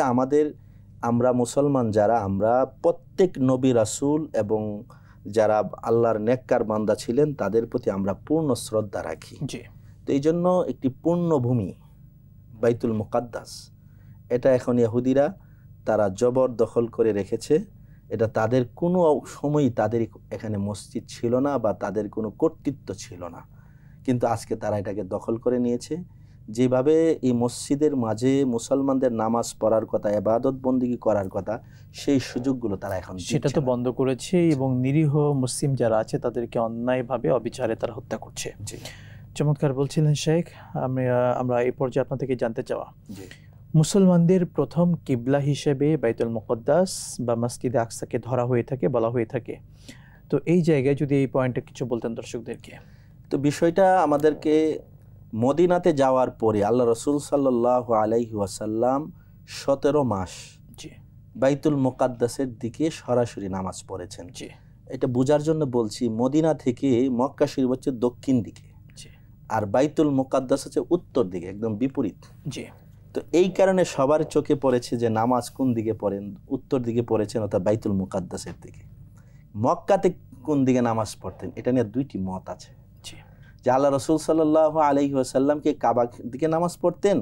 আমরা মুসলমান যারা, আমরা প্রত্যেক নবী রাসূল এবং যারা আল্লাহর নেককার বান্দা ছিলেন তাদের প্রতি আমরা পূর্ণ শ্রদ্ধা রাখি। তো এই জন্য একটি পূর্ণ ভূমি বাইতুল মুকাদ্দাস, এটা এখন ইহুদিরা তারা জবরদখল করে রেখেছে। এটা তাদের কোনো সময়ই তাদের এখানে মসজিদ ছিল না বা তাদের কোনো কর্তৃত্ব ছিল না, কিন্তু আজকে তারা এটাকে দখল করে নিয়েছে। যেভাবে এই মসজিদের মাঝে মুসলমানদের নামাজ পড়ার কথা, ইবাদত বন্দেগী করার কথা, সেই সুযোগগুলো তারা এখন সেটা তো বন্ধ করেছে, এবং নিরীহ মুসলিম যারা আছে তাদেরকে অন্যায়ভাবে অবিচারে তারা হত্যা করছে। চমৎকার বলছিলেন শেখ। আমরা এই পর্যায়ে আপনার থেকে জানতে চাওয়া, মুসলমানদের প্রথম কিবলা হিসেবে বাইতুল মুকাদ্দাস বা মসজিদে আকসাকে ধরা হয়ে থাকে, বলা হয়ে থাকে। তো এই জায়গায় যদি এই পয়েন্টে কিছু বলতেন দর্শকদেরকে। তো বিষয়টা আমাদেরকে মদিনাতে যাওয়ার পরে আল্লাহ রসুল সাল্লাল্লাহু আলাইহি ওয়াসাল্লাম 17 মাস বাইতুল মুকাদ্দাসের দিকে সরাসরি নামাজ পড়েছেন। এটা বোঝার জন্য বলছি, মদিনা থেকে মক্কা শরীফ হচ্ছে দক্ষিণ দিকে, আর বাইতুল মুকাদ্দাস হচ্ছে উত্তর দিকে, একদম বিপরীত। তো এই কারণে সবার চোখে পড়েছে যে নামাজ কোন দিকে পড়েন, উত্তর দিকে পড়েছেন, অর্থাৎ বাইতুল মুকাদ্দাসের দিকে। মক্কাতে কোন দিকে নামাজ পড়তেন, এটা নিয়ে দুইটি মত আছে, যে আল্লাহ রসুল সাল্লাল্লাহু আলাইহি ওয়াসাল্লামকে কাবার দিকে নামাজ পড়তেন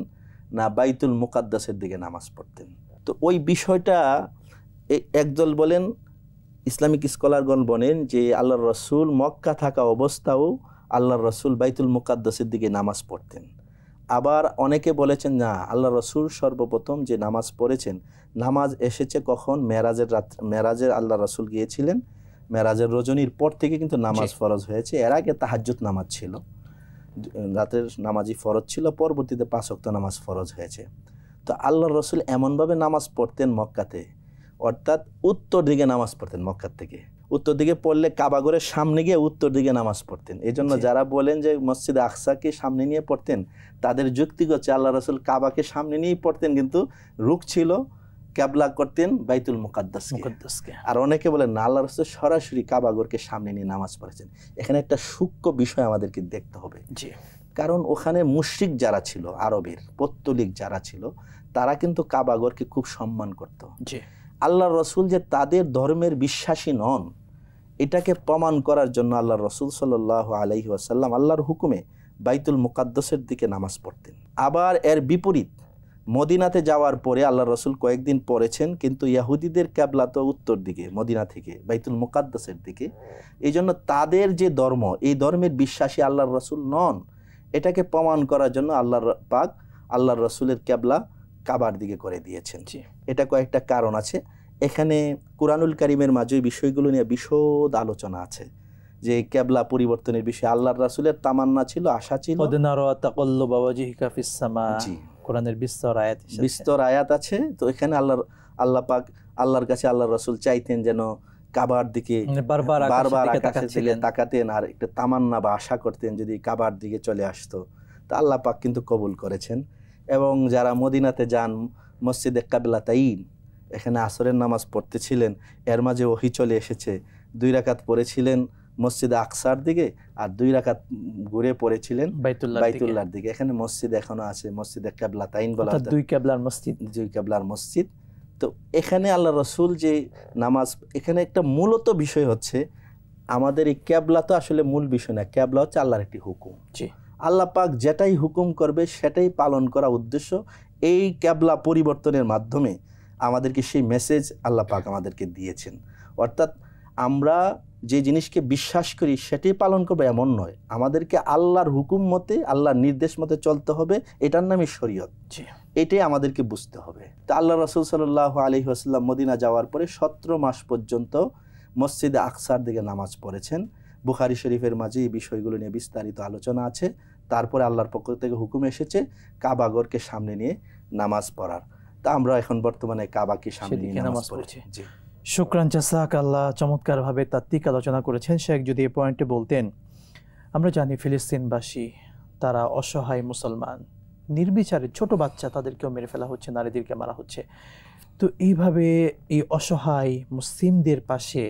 না বাইতুল মুকাদ্দাসের দিকে নামাজ পড়তেন। তো ওই বিষয়টা একদল বলেন, ইসলামিক স্কলারগণ বলেন যে আল্লাহর রসুল মক্কা থাকা অবস্থাও আল্লাহর রসুল বাইতুল মুকাদ্দাসের দিকে নামাজ পড়তেন। আবার অনেকে বলেছেন না, আল্লাহ রসুল সর্বপ্রথম যে নামাজ পড়েছেন, নামাজ এসেছে কখন, মেরাজের আল্লাহ রসুল গিয়েছিলেন, মেরাজের রজনীর পর থেকে কিন্তু নামাজ ফরজ হয়েছে। এর আগে তাহাজ্জুদ নামাজ ছিল, রাতের নামাজই ফরজ ছিল, পরবর্তীতে 5 ওয়াক্ত নামাজ ফরজ হয়েছে। তো আল্লাহ রসুল এমনভাবে নামাজ পড়তেন মক্কাতে, অর্থাৎ উত্তর দিকে নামাজ পড়তেন মক্কার থেকে। উত্তর দিকে পড়লে কাবাগরের সামনে গিয়ে উত্তর দিকে নামাজ পড়তেন। এই জন্য যারা বলেন যে মসজিদে আকসাকে সামনে নিয়ে পড়তেন, তাদের যুক্তি হচ্ছে আল্লাহ রাসূল কাবাকে সামনে নিয়েই পড়তেন, কিন্তু রুখ ছিল কেবলা করতেন বাইতুল মুকাদ্দাসকে। আর অনেকে বলেন না, আল্লাহ রাসূল সরাসরি কাবাগরকে সামনে নিয়ে নামাজ পড়েছেন। এখানে একটা সূক্ষ্ম বিষয় আমাদেরকে দেখতে হবে, কারণ ওখানে মুশরিক যারা ছিল, আরবের পৌত্তলিক যারা ছিল, তারা কিন্তু কাবাগরকে খুব সম্মান করত। আল্লাহ রাসূল যে তাদের ধর্মের বিশ্বাসী নন, এটাকে প্রমাণ করার জন্য আল্লাহ রাসূল সাল্লাল্লাহু আলাইহি ওয়াসাল্লাম আল্লাহর হুকুমে বাইতুল মুকাদ্দাসের দিকে নামাজ পড়তেন। আবার এর বিপরীত মদিনাতে যাওয়ার পরে আল্লাহ রাসূল কয়েকদিন পড়েছেন, কিন্তু ইহুদিদের কিবলা তো উত্তর দিকে, মদিনা থেকে বাইতুল মুকাদ্দাসের দিকে। এই জন্য তাদের যে ধর্ম, এই ধর্মের বিশ্বাসী আল্লাহর রাসূল নন, এটাকে প্রমাণ করার জন্য আল্লাহর পাক আল্লাহর রাসূলের কিবলা কাবার দিকে করে দিয়েছেন। এটা কয়েকটা কারণ আছে। এখানে কুরআনুল কারীমের মাঝে বিষয়গুলো নিয়ে বিশদ আলোচনা আছে, যে কিবলা পরিবর্তনের বিষয়ে আল্লাহর রাসূলের তামান্না ছিল, আশা ছিল। কোরআনের বিস্তর আয়াত আছে। তো এখানে আল্লাহ পাক আল্লাহর কাছে আল্লাহর রাসূল চাইতেন যেন কাবার দিকে বারবার আকাশের দিকে তাকাতেন, আর একটা তামান্না বা আশা করতেন যদি কাবার দিকে চলে আসতো। তা আল্লাহ পাক কিন্তু কবুল করেছেন। এবং যারা মদিনাতে যান, মসজিদে কিবলাতাইন, এখানে আসরের নামাজ পড়তেছিলেন, এর মাঝে ওহী চলে এসেছে। 2 রাকাত পড়েছিলেন মসজিদে আকসার দিকে, আর 2 রাকাত ঘুরে পড়েছিলেন বাইতুল্লাহর দিকে। এখানে মসজিদ এখনো আছে, মসজিদে কিবলাতাইন বলা হয়, 2 কিবলার মসজিদ। তো এখানে আল্লাহ রাসূল যে নামাজ, এখানে একটা মূলত বিষয় হচ্ছে, আমাদের এই কিবলা তো আসলে মূল বিষয় না, কিবলা হচ্ছে আল্লাহর একটি হুকুম। আল্লাহ পাক যেটাই হুকুম করবে সেটাই পালন করা উদ্দেশ্য। এই কিবলা পরিবর্তনের মাধ্যমে আমাদেরকে সেই মেসেজ আল্লাহ পাক আমাদেরকে দিয়েছেন। অর্থাৎ আমরা যে জিনিসকে বিশ্বাস করি সেটাই পালন করবো এমন নয়, আমাদেরকে আল্লাহর হুকুম মতে, আল্লাহর নির্দেশ মতে চলতে হবে। এটার নামই শরীয়ত। এটাই আমাদেরকে বুঝতে হবে। তা আল্লাহ রাসূল সাল্লাল্লাহু আলাইহি ওয়াসাল্লাম মদিনা যাওয়ার পরে 17 মাস পর্যন্ত মসজিদে আকসার দিকে নামাজ পড়েছেন। বুখারী শরীফের মাঝে এই বিষয়গুলো নিয়ে বিস্তারিত আলোচনা আছে। তারপরে আল্লাহর পক্ষ থেকে হুকুম এসেছে কাবাগরকে সামনে নিয়ে নামাজ পড়ার। তা আমরা এখন বর্তমানে কাবাকে সামনে নিয়ে নামাজ পড়ছি। জি, শুকরান, জাযাকাল্লাহ। চমৎকারভাবে তাত্ত্বিক আলোচনা করেছেন শেখ। যদি এই পয়েন্টে বলতেন, আমরা জানি ফিলিস্তিনবাসী তারা অসহায় মুসলমান, নির্বিচারে ছোট বাচ্চা তাদেরকেও মেরে ফেলা হচ্ছে, নারীদেরকে মারা হচ্ছে। তো এইভাবে এই অসহায় মুসলিমদের পাশে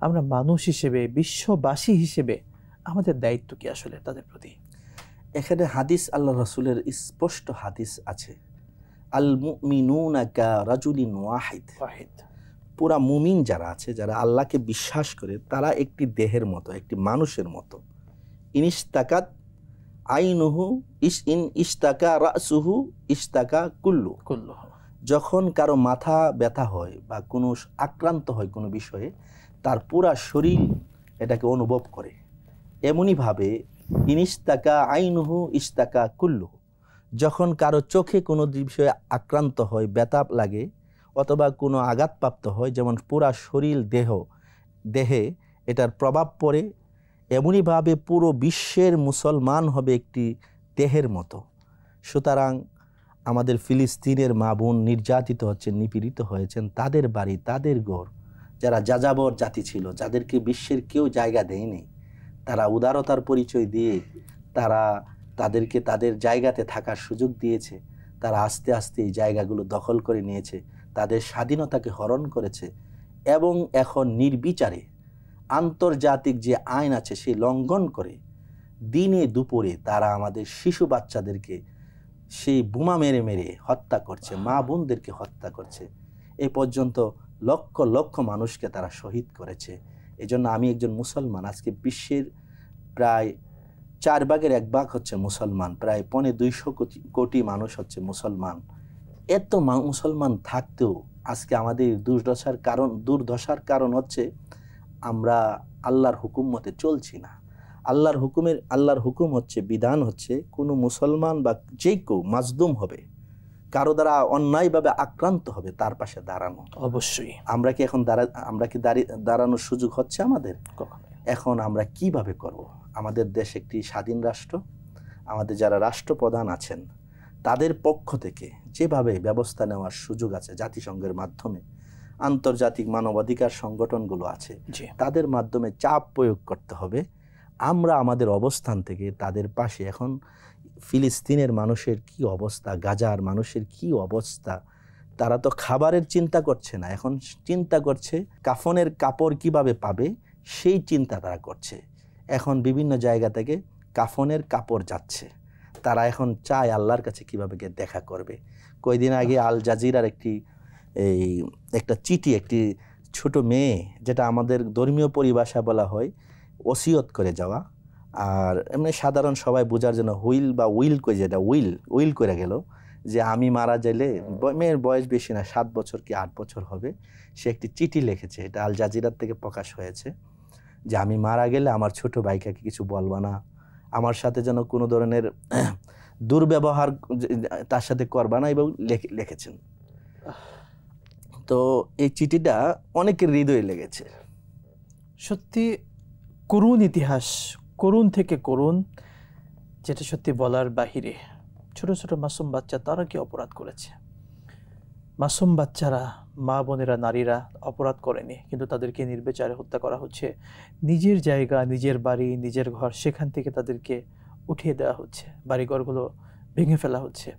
আমরা মানুষ হিসেবে, বিশ্ববাসী হিসেবে আমাদের দায়িত্ব কি আসলে তাদের প্রতি? এখানে হাদিস, আল্লাহ রাসূলের স্পষ্ট হাদিস আছে, আল মুমিনুনা কা রাজুলিন ওয়াহিদ। পুরা মুমিন যারা আছে, যারা আল্লাহকে বিশ্বাস করে, তারা একটি দেহের মতো, একটি মানুষের মতো। ইনিস্তাকাত আইনুহু ইন ইস্তাকা রাসুহু ইস্তাকা কুল্লু। যখন কারো মাথা ব্যথা হয় বা কোনো আক্রান্ত হয় কোনো বিষয়ে, তার পুরা শরীর এটাকে অনুভব করে। এমনিভাবে ইনিস্তাকা আইনুহু ইস্তাকা কুল্লু, যখন কারো চোখে কোনো বিষয়ে আক্রান্ত হয়, ব্যথা লাগে অথবা কোনো আঘাতপ্রাপ্ত হয়, যেমন পুরা শরীর দেহে এটার প্রভাব পড়ে, এমনিভাবে পুরো বিশ্বের মুসলমান হবে একটি দেহের মতো। সুতরাং আমাদের ফিলিস্তিনের মা বোন নির্যাতিত হচ্ছেন, নিপীড়িত হয়েছেন, তাদের বাড়ি, তাদের ঘর, যারা যাযাবর জাতি ছিল, যাদেরকে বিশ্বের কেউ জায়গা দেয়নি, তারা উদারতার পরিচয় দিয়ে তাদেরকে তাদের জায়গাতে থাকার সুযোগ দিয়েছে। তারা আস্তে আস্তে এই জায়গাগুলো দখল করে নিয়েছে, তাদের স্বাধীনতাকে হরণ করেছে, এবং এখন নির্বিচারে আন্তর্জাতিক যে আইন আছে সেই লঙ্ঘন করে দিনে দুপুরে তারা আমাদের শিশু বাচ্চাদেরকে সেই বোমা মেরে মেরে হত্যা করছে, মা বোনদেরকে হত্যা করছে। এ পর্যন্ত লক্ষ লক্ষ মানুষকে তারা শহীদ করেছে। এজন্য আমি একজন মুসলমান, আজকে বিশ্বের প্রায় 4 ভাগের 1 ভাগ হচ্ছে মুসলমান, প্রায় 250 কোটি মানুষ হচ্ছে মুসলমান। এত মুসলমান থাকতেও আজকে আমাদের দুর্দশার কারণ হচ্ছে আমরা আল্লাহর হুকুম মতে চলছি না। আল্লাহর হুকুম হচ্ছে, বিধান হচ্ছে, কোনো মুসলমান বা যে কেউ মাজলুম হবে, কারো দ্বারা অন্যায়ভাবে আক্রান্ত হবে, তার পাশে দাঁড়ানো। অবশ্যই আমরা কি দাঁড়ানোর সুযোগ হচ্ছে আমাদের? এখন আমরা কিভাবে করব? আমাদের দেশ একটি স্বাধীন রাষ্ট্র। আমাদের যারা রাষ্ট্রপ্রধান আছেন তাদের পক্ষ থেকে যেভাবে ব্যবস্থা নেওয়ার সুযোগ আছে জাতিসংঘের মাধ্যমে, আন্তর্জাতিক মানবাধিকার সংগঠনগুলো আছে, তাদের মাধ্যমে চাপ প্রয়োগ করতে হবে। আমরা আমাদের অবস্থান থেকে তাদের পাশে, এখন ফিলিস্তিনের মানুষের কি অবস্থা, গাজার মানুষের কি অবস্থা, তারা তো খাবারের চিন্তা করছে না, এখন চিন্তা করছে কাফনের কাপড় কিভাবে পাবে, সেই চিন্তা তারা করছে। এখন বিভিন্ন জায়গা থেকে কাফনের কাপড় যাচ্ছে, তারা এখন চায় আল্লাহর কাছে কিভাবে গিয়ে দেখা করবে। কয়েকদিন আগে আল জাজিরার একটা চিঠি, একটি ছোট মেয়ে, যেটা আমাদের ধর্মীয় পরিভাষা বলা হয় ওসিয়ত করে যাওয়া, আর এমনি সাধারণ সবাই বোঝার জন্য উইল করে, যেটা উইল করে গেল যে আমি মারা গেলে, মেয়ের বয়স বেশি না, 7 বছর কি 8 বছর হবে, সে একটি চিঠি লিখেছে, এটা আল জাজিরার থেকে প্রকাশ হয়েছে, যে আমি মারা গেলে আমার ছোট ভাইকে কিছু বলবা না, আমার সাথে যেন কোনো ধরনের দুর্ব্যবহার তার সাথে করবা না, এবং লিখেছেন। তো এই চিঠিটা অনেকের হৃদয়ে লেগেছে। সত্যি করুণ ইতিহাস, করুণ থেকে করুণ, যেটা সত্যি বলার বাহিরে। ছোট ছোট মাসুম বাচ্চা, তারা কি অপরাধ করেছে? মাসুম বাচ্চারা, মা বোনেরা, নারীরা অপরাধ করেনি, কিন্তু তাদেরকে নির্বিচারে হত্যা করা হচ্ছে। নিজের জায়গা, নিজের বাড়ি, নিজের ঘর, সেখান থেকে তাদেরকে উঠিয়ে দেওয়া হচ্ছে, বাড়িঘরগুলো ভেঙে ফেলা হচ্ছে।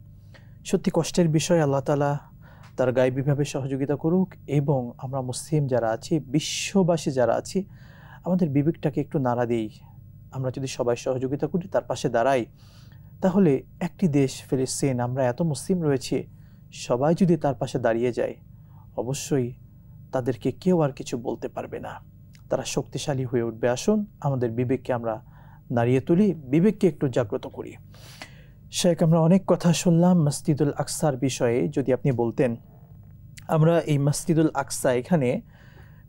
সত্যি কষ্টের বিষয়। আল্লাহ তাআলা তার গায়বীভাবে সহযোগিতা করুক, এবং আমরা মুসলিম যারা আছি, বিশ্ববাসী যারা আছি, আমাদের বিবেকটাকে একটু নাড়া দিই। আমরা যদি সবাই সহযোগিতা করি, তার পাশে দাঁড়াই, তাহলে একটি দেশ ফিলিস্তিন, আমরা এত মুসলিম রয়েছি, সবাই যদি তার পাশে দাঁড়িয়ে যায়, অবশ্যই তাদেরকে কেউ আর কিছু বলতে পারবে না, তারা শক্তিশালী হয়ে উঠবে। আসুন আমাদের বিবেককে আমরা নাড়িয়ে তুলি, বিবেককে একটু জাগ্রত করি। শেখ, আমরা অনেক কথা শুনলাম মসজিদুল আকসার বিষয়ে, যদি আপনি বলতেন, আমরা এই মসজিদুল আকসা, এখানে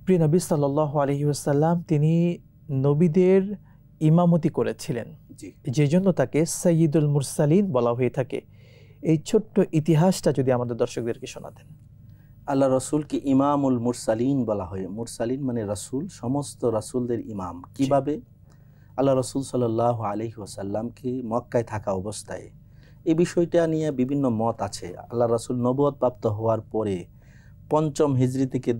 প্রিয় নবী সাল্লাল্লাহু আলাইহি ওয়াসাল্লাম তিনি নবীদের ইমামতি করেছিলেন, যে জন্য তাকে সাইয়্যিদুল মুরসালিন বলা হয়ে থাকে। এই ছোট্ট ইতিহাসটা যদি আমাদের দর্শকদেরকে শোনাতেন। আল্লাহ রসুলকে ইমামুল মুরসালিন বলা হয়। মুরসালিন মানে রসুল, সমস্ত রসুলদের ইমাম। কিভাবে? আল্লাহ রসুল সাল্লাল্লাহু আলাইহি ওয়াসাল্লামকে মক্কায় থাকা অবস্থায়, এই বিষয়টা নিয়ে বিভিন্ন মত আছে। আল্লাহ রসুল নবুয়ত প্রাপ্ত হওয়ার পরে 5ম হিজরি থেকে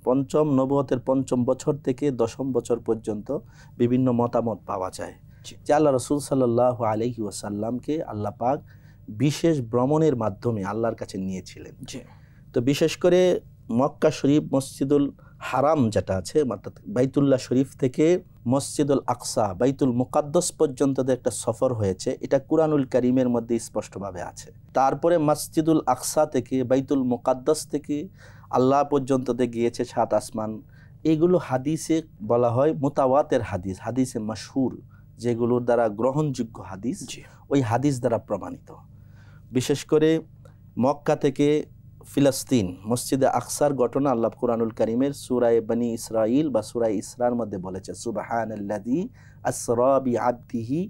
5ম নবুয়তের 5ম বছর থেকে 10ম বছর পর্যন্ত বিভিন্ন মতামত পাওয়া যায়, যে আল্লাহ রসুল সাল্লাল্লাহু আলাইহি ওয়াসাল্লামকে আল্লাহ পাক বিশেষ ভ্রমণের মাধ্যমে আল্লাহর কাছে নিয়েছিলেন। তো বিশেষ করে মক্কা শরীফ, মসজিদুল হারাম যেটা আছে, অর্থাৎ বাইতুল্লাহ শরীফ থেকে মসজিদুল আকসা, বাইতুল মুকাদ্দাস পর্যন্ত একটা সফর হয়েছে, এটা কুরআনুল কারীমের মধ্যে স্পষ্টভাবে আছে। তারপরে মসজিদুল আকসা থেকে, বাইতুল মুকাদ্দাস থেকে আল্লাহ পর্যন্ত গিয়েছে 7 আসমান। এগুলো হাদিসে বলা হয় মুতাওয়াতের হাদিস, হাদিসে মাশহুর, যেগুলোর দ্বারা গ্রহণযোগ্য হাদিস, ওই হাদিস দ্বারা প্রমাণিত। বিশেষ করে মক্কা থেকে ফিলিস্তিন, মসজিদে আকসার ঘটনা আল্লাহ কুরআনুল কারীমের সূরা বনী ইসরাইল বা সূরা ইসরার মধ্যে বলেছে, সুবহানাল্লাযী আসরা বিআবদিহি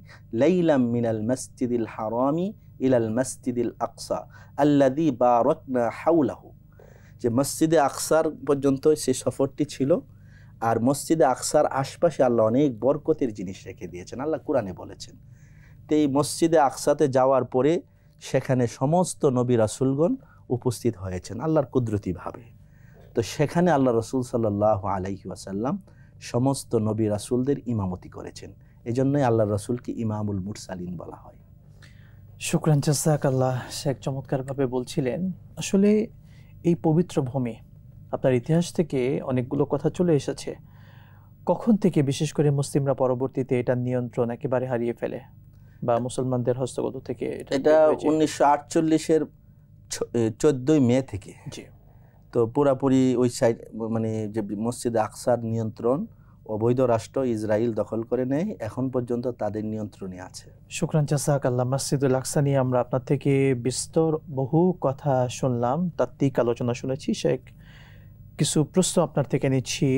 লাইলাম মিনাল মাসজিদিল হারামি ইলাল মাসজিদিল আকসা আল্লাযী বারাকনা হাওলাহু। যে মসজিদে আকসার পর্যন্ত সে সফরটি ছিল, আর মসজিদে আকসার আশপাশে আল্লাহ অনেক বরকতের জিনিস রেখে দিয়েছেন, আল্লাহ কুরআনে বলেছেন। তো এই মসজিদে আকসাতে যাওয়ার পরে সেখানে সমস্ত নবী রাসূলগণ উপস্থিত হয়েছেন আল্লাহর কুদরতিভাবে। তো সেখানে আল্লাহ রসুল সাল্লাল্লাহু আলাইহি ওয়াসাল্লাম সমস্ত নবী রাসূলদের ইমামতি করেছেন। এজন্যই আল্লাহ রসুলকে ইমামুল মুরসালিন বলা হয়। শুকরান, জাযাকাল্লাহ। শেখ চমৎকারভাবে বলছিলেন। আসলে এই পবিত্র ভূমি, আপনার ইতিহাস থেকে অনেকগুলো কথা চলে এসেছে। কখন থেকে বিশেষ করে মুসলিমরা পরবর্তীতে এটার নিয়ন্ত্রণ একেবারে হারিয়ে ফেলে, বা মুসলমানদের হস্তগত থেকে? এটা 1948-এর 14ই মে থেকে। তো পুরাপুরি ওই সাইড, মানে যে মসজিদে আকসার নিয়ন্ত্রণ অবৈধ রাষ্ট্র ইসরায়েল দখল করে নেয়, এখন পর্যন্ত তাদের নিয়ন্ত্রণে আছে। শুকরান, জাযাকাল্লাহ। মসজিদুল আকসা নিয়ে আমরা আপনার থেকে বিস্তর বহু কথা শুনলাম, তাত্ত্বিক আলোচনা শুনেছি। শেখ, কিছু প্রশ্ন আপনার থেকে নিচ্ছি।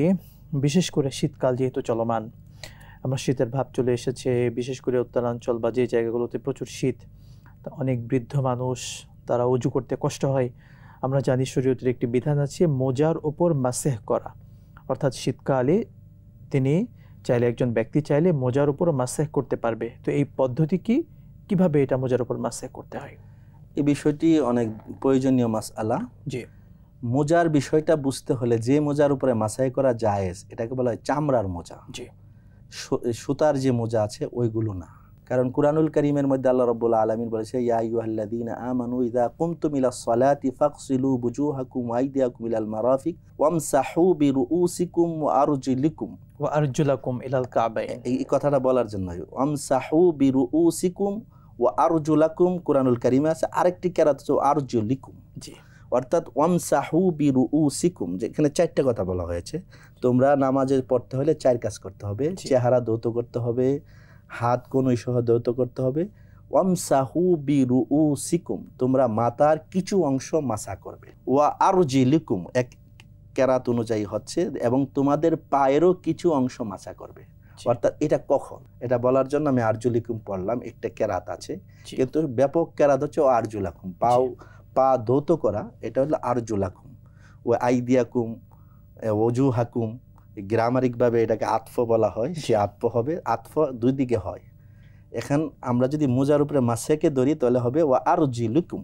বিশেষ করে শীতকাল যেহেতু চলমান, আমরা শীতের ভাব চলে এসেছে, বিশেষ করে উত্তরাঞ্চল বা যে জায়গাগুলোতে প্রচুর শীত, অনেক বৃদ্ধ মানুষ, তারা ওযু করতে কষ্ট হয়। আমরা জানি শরীয়তের একটি বিধান আছে মোজার উপর মাসেহ করা, অর্থাৎ শীতকালে তিনি চাইলে, একজন ব্যক্তি চাইলে মোজার উপর মাসেহ করতে পারবে। তো এই পদ্ধতি কি, কিভাবে এটা মোজার উপর মাসেহ করতে হয়? এই বিষয়টি অনেক প্রয়োজনীয় মাসআলা। জি। মোজার বিষয়টা বুঝতে হলে যে মোজার উপরে মাসাই করা জায়েজ এটাকে বলা হয় চামড়ার মোজা, সুতার যে মোজা আছে ওইগুলো না। কারণ কুরআনুল কারীমের মধ্যে আল্লাহ রাব্বুল আলামিন বলেছে, ইয়া আইয়ুহাল্লাযীনা আমানু ইযা কুমতুম ইলাস সালাতি ফাগসিলু বুজুহাকুম ওয়া আইদিয়াকুম ইলাল মারাফিক ওয়ামসাহু বিরুউসিকুম ওয়া আরজুলাকুম ইলাল কাবাইন। এই কথাটা বলার জন্য ওয়ামসাহু বিরুউসিকুম ওয়া আরজুলাকুম কুরআনুল কারীমে আছে, আরেকটি কিরাত হচ্ছে আরজুলিকুম। জি, অর্থাৎ ওয়ামসাহু বিরুউসিকুম, যেখানে চারটা কথা বলা হয়েছে। তোমরা নামাজে পড়তে হলে চার কাজ করতে হবে, চেহারা ধৌত করতে হবে, হাত কনুই সহ ধৌত করতে হবে। ওয়ামসাহু বিরুউসিকুম, তোমরা মাথার কিছু অংশ মাসা করবে। ওয়া আরজিলিকুম, এক কেরাত অনুযায়ী হচ্ছে, এবং তোমাদের পায়েরও কিছু অংশ মাসা করবে। অর্থাৎ এটা কখন, এটা বলার জন্য আমি আরজুলিকুম পড়লাম, একটা কেরাত আছে, কিন্তু ব্যাপক কেরাত হচ্ছে ও আরজুলাকুম, পা ধৌত করা, এটা হলো আরজুলাকুম। ও আইদিয়াকুম, ওজুহাকুম, গ্রামারিকভাবে এটাকে আতফ বলা হয়, সে আতফ হবে, আতফ দুই দিকে হয়। এখন আমরা যদি মোজার উপরে মাছেকে ধরি তাহলে হবে ও আরজিলুকুম,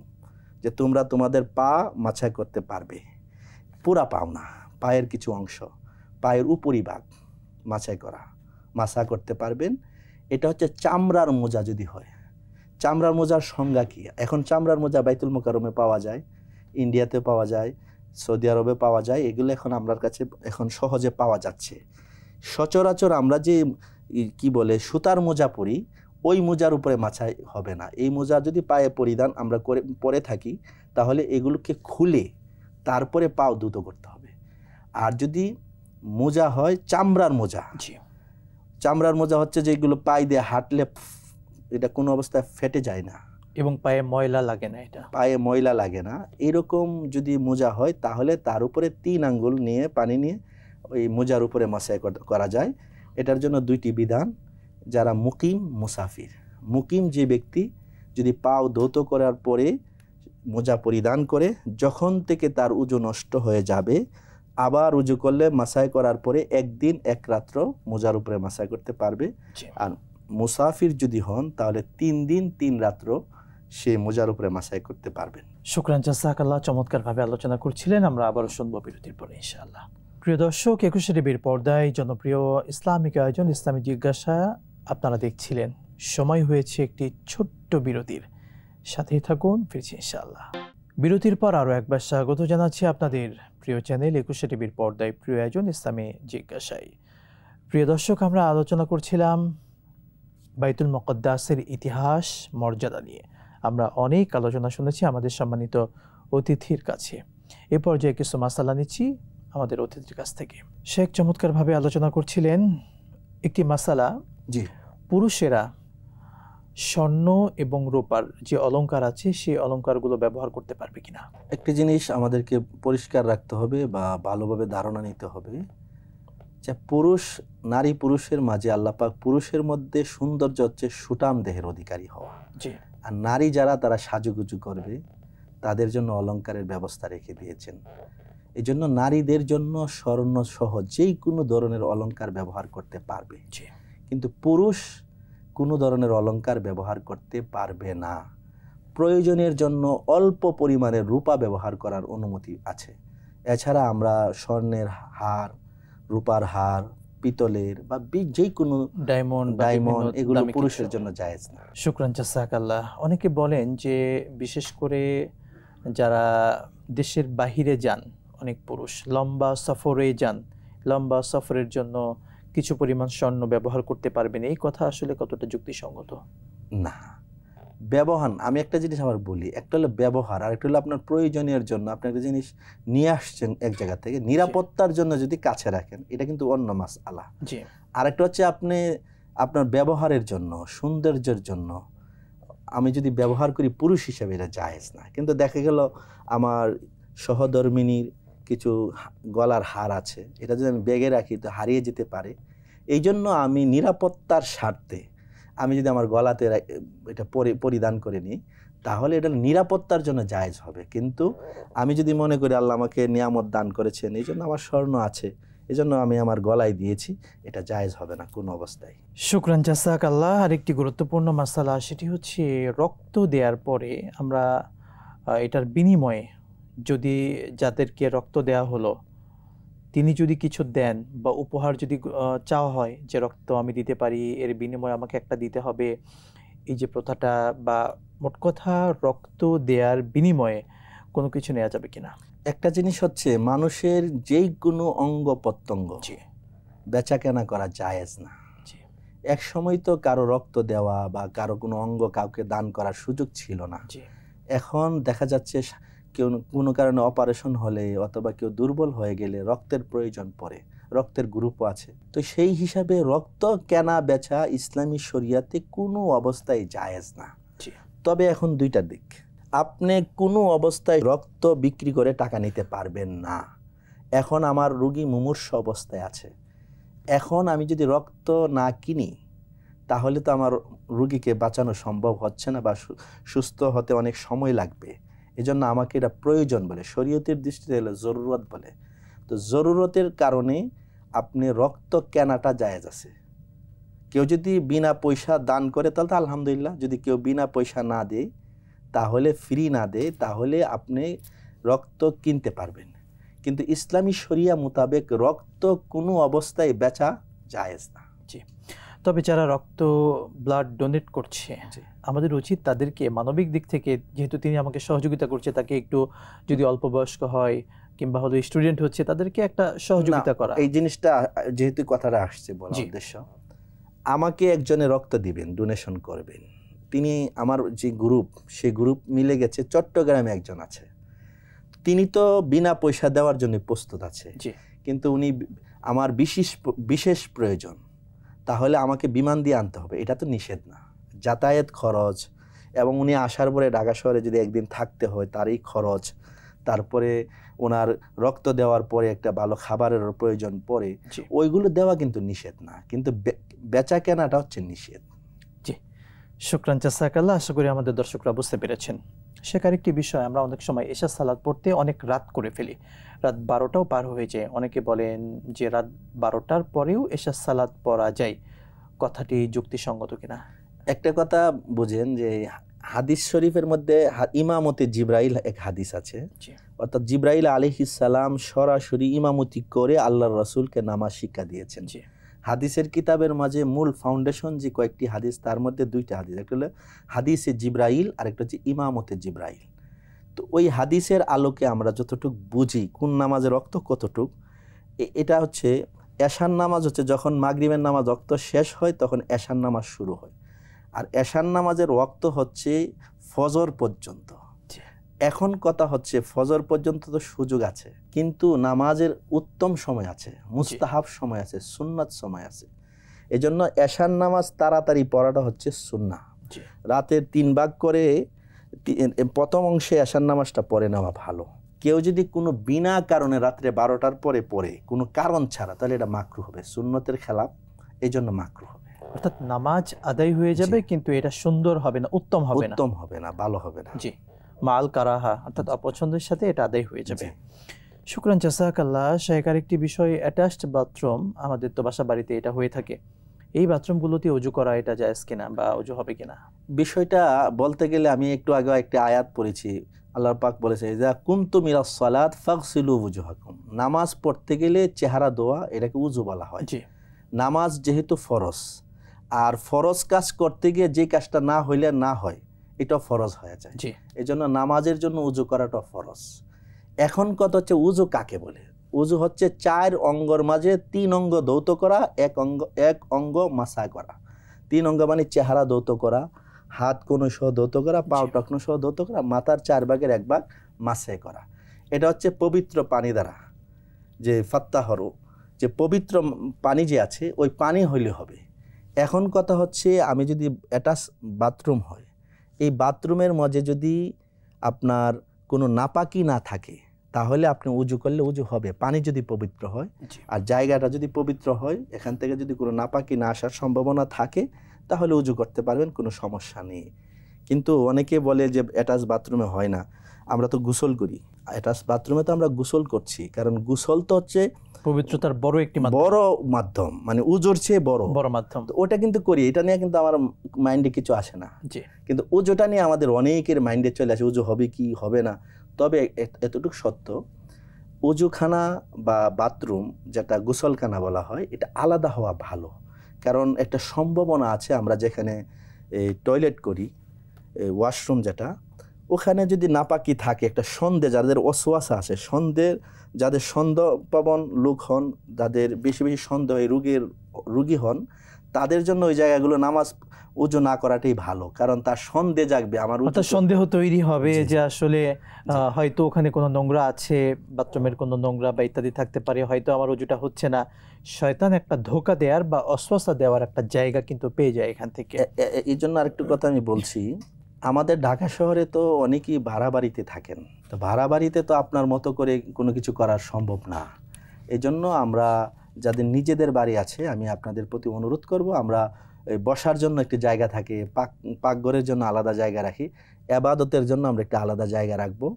যে তোমরা তোমাদের পা মাছা করতে পারবে, পুরা পাও না, পায়ের কিছু অংশ, পায়ের উপরিভাগ মাছা করতে পারবেন। এটা হচ্ছে চামড়ার মোজা যদি হয়। চামড়ার মোজার সংজ্ঞা কি? এখন চামড়ার মোজা বাইতুল মুকাররমে পাওয়া যায়, ইন্ডিয়াতে পাওয়া যায়, সৌদি আরবে পাওয়া যায়, এগুলো এখন আমার কাছে এখন সহজে পাওয়া যাচ্ছে। সচরাচর আমরা যে কি বলে সুতার মোজা পরি, ওই মোজার উপরে মাছাই হবে না। এই মোজা যদি পায়ে পরিধান আমরা পরে থাকি তাহলে এগুলোকে খুলে তারপরে পাও ধুতো করতে হবে। আর যদি মোজা হয় চামড়ার মোজা, চামড়ার মোজা হচ্ছে যেগুলো পায়ে দিয়ে হাঁটলে এটা কোনো অবস্থায় ফেটে যায় না এবং পায়ে ময়লা লাগে না, এটা পায়ে ময়লা লাগে না, এরকম যদি মোজা হয় তাহলে তার উপরে 3 আঙ্গুল নিয়ে পানি নিয়ে ওই মোজার উপরে মাসাই করা যায়। এটার জন্য 2টি বিধান। যারা মুকিম, মুসাফির, মুকিম যে ব্যক্তি যদি পাও ধৌত করার পরে মোজা পরিধান করে, যখন থেকে তার উজু নষ্ট হয়ে যাবে আবার উজু করলে মাসাই করার পরে 1 দিন 1 রাত্র মোজার উপরে মাসাই করতে পারবে। আর মুসাফির যদি হন তাহলে 3 দিন 3 রাত্র সে মোজার উপরে মাসাই করতে পারবেন। শুকরান, জাযাকাল্লাহ, চমৎকারভাবে আলোচনা করছিলেন। আমরা আবারও শুনবো বিরতির পরে ইনশাআল্লাহ। প্রিয় দর্শক, 21 টিভির পর্দায় জনপ্রিয় ইসলামিক আয়োজন ইসলামী জিজ্ঞাসা আপনারা দেখছিলেন। সময় হয়েছে একটি ছোট্ট বিরতির, সাথেই থাকুন, ফিরছি ইনশাআল্লাহ। বিরতির পর আরও একবার স্বাগত জানাচ্ছি আপনাদের প্রিয় চ্যানেল 21 টিভির পর্দায় প্রিয় আয়োজন ইসলামী জিজ্ঞাসায়। প্রিয় দর্শক, আমরা আলোচনা করছিলাম বাইতুল মুকাদ্দাসের ইতিহাস, মর্যাদা নিয়ে। আমরা অনেক আলোচনা শুনেছি আমাদের সম্মানিত অতিথির কাছে। এ পর্যায়ে কিছু মাসালা নিচ্ছি আমাদের অতিথির কাছ থেকে। শেখ চমৎকারভাবে আলোচনা করছিলেন একটি মাসালা, জি, পুরুষেরা স্বর্ণ এবং রূপার যে অলংকার আছে সেই অলংকারগুলো ব্যবহার করতে পারবে কিনা। একটি জিনিস আমাদেরকে পরিষ্কার রাখতে হবে বা ভালোভাবে ধারণা নিতে হবে যে নারী পুরুষের মাঝে আল্লাহ পাক পুরুষের মধ্যে সৌন্দর্য হচ্ছে সুঠাম দেহের অধিকারী হওয়া, আর নারী যারা তারা সাজুগুজু করবে তাদের জন্য অলংকারের ব্যবস্থা রেখে দিয়েছেন। এই জন্য নারীদের জন্য স্বর্ণ সহ যেই কোনো ধরনের অলংকার ব্যবহার করতে পারবে, কিন্তু পুরুষ কোনো ধরনের অলংকার ব্যবহার করতে পারবে না। প্রয়োজনের জন্য অল্প পরিমাণের রূপা ব্যবহার করার অনুমতি আছে। এছাড়া আমরা স্বর্ণের হার, রূপার হার, পিতলের বা যে কোনো ডায়মন্ড এগুলো পুরুষের জন্য জায়েজ না। শুকরান, জাযাকাল্লাহ। অনেকে বলেন যে বিশেষ করে যারা দেশের বাহিরে যান, অনেক পুরুষ লম্বা সফরে যান, লম্বা সফরের জন্য কিছু পরিমাণ স্বর্ণ ব্যবহার করতে পারবেন, এই কথা আসলে কতটা যুক্তিসঙ্গত? না, ব্যবহার, আমি একটা জিনিস আবার বলি, একটা হলো ব্যবহার আর একটা হলো আপনার প্রয়োজনীয় জন্য আপনি একটা জিনিস নিয়ে আসছেন এক জায়গা থেকে, নিরাপত্তার জন্য যদি কাছে রাখেন এটা কিন্তু অন্য মাসআলা। আর একটা হচ্ছে আপনি আপনার ব্যবহারের জন্য, সৌন্দর্যের জন্য আমি যদি ব্যবহার করি পুরুষ হিসেবে এটা জায়েজ না। কিন্তু দেখা গেল আমার সহধর্মিনীর কিছু গলার হার আছে, এটা যদি আমি ব্যাগে রাখি তো হারিয়ে যেতে পারে, এই জন্য আমি নিরাপত্তার স্বার্থে আমি যদি আমার গলাতে এটা পরিধান করে নিই তাহলে এটা নিরাপত্তার জন্য জায়েজ হবে। কিন্তু আমি যদি মনে করি আল্লাহ আমাকে নিয়ামত দান করেছেন, এই জন্য আমার স্বর্ণ আছে, এই জন্য আমি আমার গলায় দিয়েছি, এটা জায়েজ হবে না কোনো অবস্থায়। শুকরান, জাযাকাল্লাহ। আরেকটি গুরুত্বপূর্ণ মাসালা, সেটি হচ্ছে রক্ত দেওয়ার পরে আমরা এটার বিনিময়ে যদি যাদেরকে রক্ত দেওয়া হলো তিনি যদি কিছু দেন বা উপহার যদি চাওয়া হয় যে রক্ত আমি দিতে পারি, এর বিনিময়ে আমাকে একটা দিতে হবে, এই যে প্রথাটা, বা মোট কথা রক্ত দেওয়ার বিনিময়ে কোনো কিছু নেওয়া যাবে কিনা? একটা জিনিস হচ্ছে, মানুষের যেই কোনো অঙ্গ প্রত্যঙ্গ বেচা কেনা করা জায়েজ না। এক সময় তো কারো রক্ত দেওয়া বা কারো কোনো অঙ্গ কাউকে দান করার সুযোগ ছিল না। এখন দেখা যাচ্ছে কেউ কোনো কারণে অপারেশন হলে অথবা কেউ দুর্বল হয়ে গেলে রক্তের প্রয়োজন পড়ে, রক্তের গ্রুপও আছে। তো সেই হিসাবে রক্ত কেনা বেচা ইসলামী শরিয়াতে কোনো অবস্থায় জায়েজ না। তবে এখন দুইটা দিক, আপনি কোনো অবস্থায় রক্ত বিক্রি করে টাকা নিতে পারবেন না। এখন আমার রোগী মুমূর্ষু অবস্থায় আছে, এখন আমি যদি রক্ত না কিনি তাহলে তো আমার রোগীকে বাঁচানো সম্ভব হচ্ছে না বা সুস্থ হতে অনেক সময় লাগবে। এজন্য আমাকে এটা প্রয়োজন বলে, শরীয়তের দৃষ্টিতে হলো জরুরত বলে। তো জরুরতের কারণে আপনি রক্ত কেনাটা জায়েজ আছে। কেউ যদি বিনা পয়সা দান করে তাহলে তো আলহামদুলিল্লাহ, যদি কেউ বিনা পয়সা না দেয় তাহলে, ফ্রি না দেয় তাহলে আপনি রক্ত কিনতে পারবেন। কিন্তু ইসলামী শরিয়া মোতাবেক রক্ত কোনো অবস্থায় বেচা জায়েজ না। জি, তবে যারা রক্ত ব্লাড ডোনেট করছে আমাদের উচিত তাদেরকে মানবিক দিক থেকে, যেহেতু তিনি আমাকে সহযোগিতা করছে, তাকে একটু যদি অল্প বয়স্ক হয় কিংবা হলো স্টুডেন্ট হচ্ছে তাদেরকে একটা সহযোগিতা করা। এই জিনিসটা যেহেতু কথাটা আসছে বলার উদ্দেশ্য, আমাকে একজনে রক্ত দিবেন, ডোনেশন করবেন, তিনি আমার যে গ্রুপ, সেই গ্রুপ মিলে গেছে, চট্টগ্রামে একজন আছে, তিনি তো বিনা পয়সা দেওয়ার জন্য প্রস্তুত আছে, কিন্তু উনি আমার বিশেষ প্রয়োজন, তাহলে আমাকে বিমান দিয়ে আনতে হবে, এটা তো নিষেধ না। যাতায়াত খরচ এবং উনি আসার পরে ঢাকা শহরে যদি একদিন থাকতে হয় তারই খরচ, তারপরে ওনার রক্ত দেওয়ার পরে একটা ভালো খাবারের প্রয়োজন পড়ে, ওইগুলো দেওয়া কিন্তু নিষেধ না, কিন্তু বেচা কেনাটা হচ্ছে নিষেধ। জি, শুকরান জাযাকাল্লাহ। আশা করি আমাদের দর্শকরা বুঝতে পেরেছেন। শেখার একটি বিষয়, আমরা অনেক সময় এশা সালাত পড়তে অনেক রাত করে ফেলি, রাত 12টাও পার হয়ে যায়। অনেকে বলেন যে রাত 12টার পরেও এশা সালাত পড়া যায়, কথাটি যুক্তিসঙ্গত কিনা? একটা কথা বুঝেন যে হাদিস শরীফের মধ্যে ইমামতে জিব্রাইল এক হাদিস আছে, অর্থাৎ জিব্রাইল আলাইহিস সালাম সরাসরি ইমামতি করে আল্লাহর রাসূলকে নামাজ শিক্ষা দিয়েছেন। হাদিসের কিতাবের মাঝে মূল ফাউন্ডেশন যে কয়েকটি হাদিস, তার মধ্যে দুইটা হাদিস, একটা হলো হাদিসে জিব্রাইল আর একটা হচ্ছে ইমামতে জিব্রাইল। তো ওই হাদিসের আলোকে আমরা যতটুক বুঝি কোন নামাজের রক্ত কতটুক, এটা হচ্ছে এশার নামাজ হচ্ছে যখন মাগরিবের নামাজ রক্ত শেষ হয় তখন এশার নামাজ শুরু হয়, আর এশার নামাজের রক্ত হচ্ছে ফজর পর্যন্ত। এখন কথা হচ্ছে ফজর পর্যন্ত তো সুযোগ আছে, কিন্তু নামাজের উত্তম সময় আছে, মুস্তাহাব সময় আছে, সুন্নাত সময় আছে। এজন্য এশার নামাজ তাড়াতাড়ি পড়াটা হচ্ছে সুন্নাহ। রাতের 3 ভাগ করে প্রথম অংশে এশার নামাজটা পড়ে নেওয়া ভালো। কেউ যদি কোনো বিনা কারণে রাত্রে 12টার পরে পড়ে, কোনো কারণ ছাড়া, তাহলে এটা মাকরুহ হবে, সুন্নতের খেলাফ, এজন্য মাকরুহ হবে। অর্থাৎ নামাজ আদায় হয়ে যাবে কিন্তু এটা সুন্দর হবে না, উত্তম হবে না, উত্তম হবে না, ভালো হবে না। জি, মাল কারাহা অর্থাৎ অপছন্দের সাথে এটা আদায় হয়ে যাবে। শুকরান জাযাকাল্লাহ। শেখার একটি বিষয়, অ্যাটাচড বাথরুম, আমাদের তো বাসা বাড়িতে এটা হয়ে থাকে, এই বাথরুমগুলোতে ওযু করা এটা জায়েজ কিনা বা ওযু হবে কিনা? বিষয়টা বলতে গেলে আমি একটু আগে একটা আয়াত পড়েছি, আল্লাহ পাক বলেছে ইযা কুনতুম ইলাস সালাত ফাগসিলু ওজুহাকুম, নামাজ পড়তে গেলে চেহারা ধোয়া, এটাকে ওযু বলা হয়। নামাজ যেহেতু ফরজ, আর ফরজ কাজ করতে গিয়ে যে কাজটা না হইলে না হয়, এটা ফরজ হয়ে যায়, এজন্য নামাজের জন্য ওযু করাটা ফরজ। এখন কথা হচ্ছে ওযু কাকে বলে? ওযু হচ্ছে 4 অঙ্গের মাঝে 3 অঙ্গ ধৌত করা, এক অঙ্গ মাসা করা। 3 অঙ্গ মানে চেহারা ধৌত করা, হাত কোণে সহ ধৌত করা, পাও টাকনো সহ ধৌত করা, মাথার 4 ভাগের 1 ভাগ মাসে করা। এটা হচ্ছে পবিত্র পানি দ্বারা, যে ফাত্তাহরু, যে পবিত্র পানি যে আছে ওই পানি হইলে হবে। এখন কথা হচ্ছে আমি যদি অ্যাটাচ বাথরুম হয়, এই বাথরুমের মাঝে যদি আপনার কোনো নাপাকি না থাকে তাহলে আপনি উজু করলে উজু হবে, পানি যদি পবিত্র হয়। আর জায়গাটা যদি পবিত্র হয়, এখান থেকে যদি কোনো নাপাকি না আসার সম্ভাবনা থাকে তাহলে উজু করতে পারবেন, কোনো সমস্যা নেই। কিন্তু অনেকে বলে যে অ্যাটাচ বাথরুমে হয় না, আমরা তো গোসল করি, অ্যাটাচ বাথরুমে তো আমরা গোসল করছি, কারণ গোসল তো হচ্ছে পবিত্রতার বড় একটি মাধ্যম, মানে উজুর চেয়ে বড় মাধ্যম। ওটা কিন্তু করি, এটা নিয়ে কিন্তু আমার মাইন্ডে কিছু আসে না। কিন্তু উজুটা নিয়ে আমাদের অনেকের মাইন্ডে চলে আসে, উজু হবে কি হবে না। তবে এতটুকু সত্য, অজুখানা বা বাথরুম যেটা গোসলখানা বলা হয়, এটা আলাদা হওয়া ভালো। কারণ একটা সম্ভাবনা আছে আমরা যেখানে টয়লেট করি, ওয়াশরুম যেটা, ওখানে যদি নাপাকি থাকে, একটা সন্দেহ, যাদের ওয়াসওয়াসা আছে, সন্দেহ, যাদের সন্দেহপ্রবণ লোক হন, যাদের বেশি বেশি সন্দেহ রুগী হন, তাদের জন্য ওই জায়গাগুলো নামাজ ওযু না করাটাই ভালো। কারণ তার সন্দেহ জাগবে, আমার সন্দেহ তৈরি হবে যে আসলে হয়তো ওখানে কোনো নোংরা আছে, বাথরুমের কোনো নোংরা বা ইত্যাদি থাকতে পারে, হয়তো আমার ওযুটা হচ্ছে না। শয়তান একটা ধোঁকা দেওয়ার বা অস্বস্তা দেওয়ার একটা জায়গা কিন্তু পেয়ে যায় এখান থেকে। এই জন্য আরেকটু কথা আমি বলছি, আমাদের ঢাকা শহরে তো অনেকেই ভাড়া বাড়িতে থাকেন। তো ভাড়া বাড়িতে তো আপনার মতো করে কোনো কিছু করা সম্ভব না। এই জন্য আমরা যাদের নিজেদের বাড়ি আছে, আমি আপনাদের প্রতি অনুরোধ করব, আমরা বসার জন্য একটি জায়গা থাকে, পাকঘরের জন্য আলাদা জায়গা রাখি, ইবাদতের জন্য আমরা একটা আলাদা জায়গা রাখবো,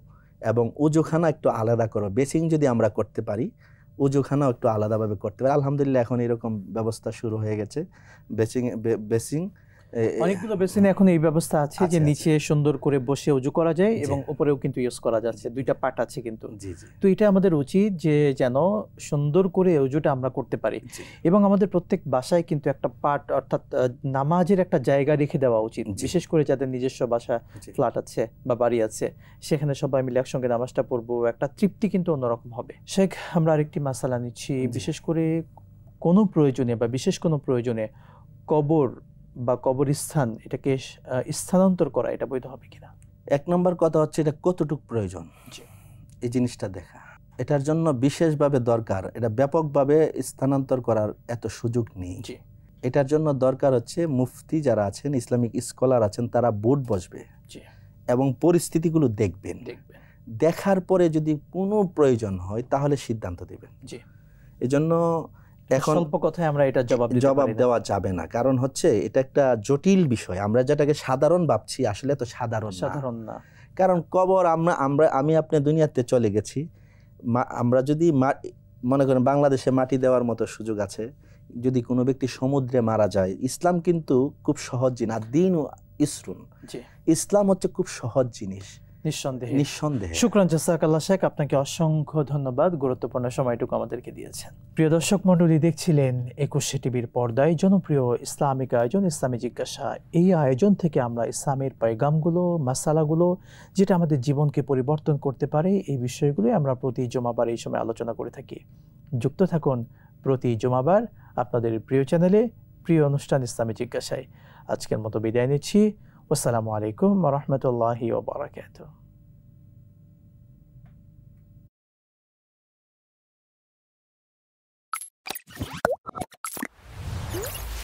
এবং উজুখানা একটু আলাদা করবো। বেসিং যদি আমরা করতে পারি, উজুখানাও একটু আলাদাভাবে করতে পারি। আলহামদুলিল্লাহ এখন এরকম ব্যবস্থা শুরু হয়ে গেছে। বেসিং অনেকগুলো বেসিনে এখন এই ব্যবস্থা আছে যে নিচে সুন্দর করে বসে উজু করা যায় এবং উপরেও কিন্তু ইউজ করা যাচ্ছে, দুইটা পার্ট আছে কিন্তু। তো এটা আমাদের উচিত যে যেন সুন্দর করে উজুটা আমরা করতে পারি, এবং আমাদের প্রত্যেক বাসায় কিন্তু একটা পার্ট, অর্থাৎ নামাজের একটা জায়গা রেখে দেওয়া উচিত। বিশেষ করে যাদের নিজস্ব বাসা, ফ্ল্যাট আছে বা বাড়ি আছে, সেখানে সবাই মিলে একসঙ্গে নামাজটা পড়বো, একটা তৃপ্তি কিন্তু অন্যরকম হবে। শেখ, আমরা আরেকটি মাসালা নিচ্ছি, বিশেষ করে কোনো প্রয়োজনে বা বিশেষ কোনো প্রয়োজনে কবর বা কবরস্থান এটাকে স্থানান্তর করা, এটা বৈধ হবে কিনা? এক নম্বর কথা হচ্ছে এটা কতটুকু প্রয়োজন, এই জিনিসটা দেখা। এটার জন্য বিশেষভাবে দরকার, এটা ব্যাপকভাবে স্থানান্তর করার এত সুযোগ নেই। এটার জন্য দরকার হচ্ছে মুফতি যারা আছেন, ইসলামিক স্কলার আছেন, তারা বোর্ড বসবে এবং পরিস্থিতিগুলো দেখবেন। দেখার পরে যদি কোনো প্রয়োজন হয় তাহলে সিদ্ধান্ত দেবেন। এজন্য এখন স্বল্প কথায় আমরা এটা জবাব দেওয়া যাবে না। কারণ হচ্ছে এটা একটা জটিল বিষয়, আমরা যেটাকে সাধারণ ভাবছি আসলে তো সাধারণ না। কারণ কবর আমি আপনি দুনিয়াতে চলে গেছি, আমরা যদি মনে করেন বাংলাদেশে মাটি দেওয়ার মতো সুযোগ আছে, যদি কোনো ব্যক্তি সমুদ্রে মারা যায়, ইসলাম কিন্তু খুব সহজ জিনিস, আর দিন ইসরুন, ইসলাম হচ্ছে খুব সহজ জিনিস, নিঃসন্দেহে। শুকরান, জাযাকাল্লাহ শেখ, আপনাকে অসংখ্য ধন্যবাদ, গুরুত্বপূর্ণ সময়টুকু আমাদেরকে দিয়েছেন। প্রিয় দর্শক মণ্ডলী, দেখছিলেন 21 টিভির পর্দায় জনপ্রিয় ইসলামিক আয়োজন ইসলামী জিজ্ঞাসা। এই আয়োজন থেকে আমরা ইসলামের পয়গামগুলো, মাসালাগুলো, যেটা আমাদের জীবনকে পরিবর্তন করতে পারে, এই বিষয়গুলোই আমরা প্রতি জুমাবার এই সময় আলোচনা করে থাকি। যুক্ত থাকুন প্রতি জুমাবার আপনাদের প্রিয় চ্যানেলে, প্রিয় অনুষ্ঠান ইসলামী জিজ্ঞাসায়। আজকের মতো বিদায় নিচ্ছি। আসসালামু আলাইকুম ওয়া রাহমাতুল্লাহি ওয়া বারাকাতুহু।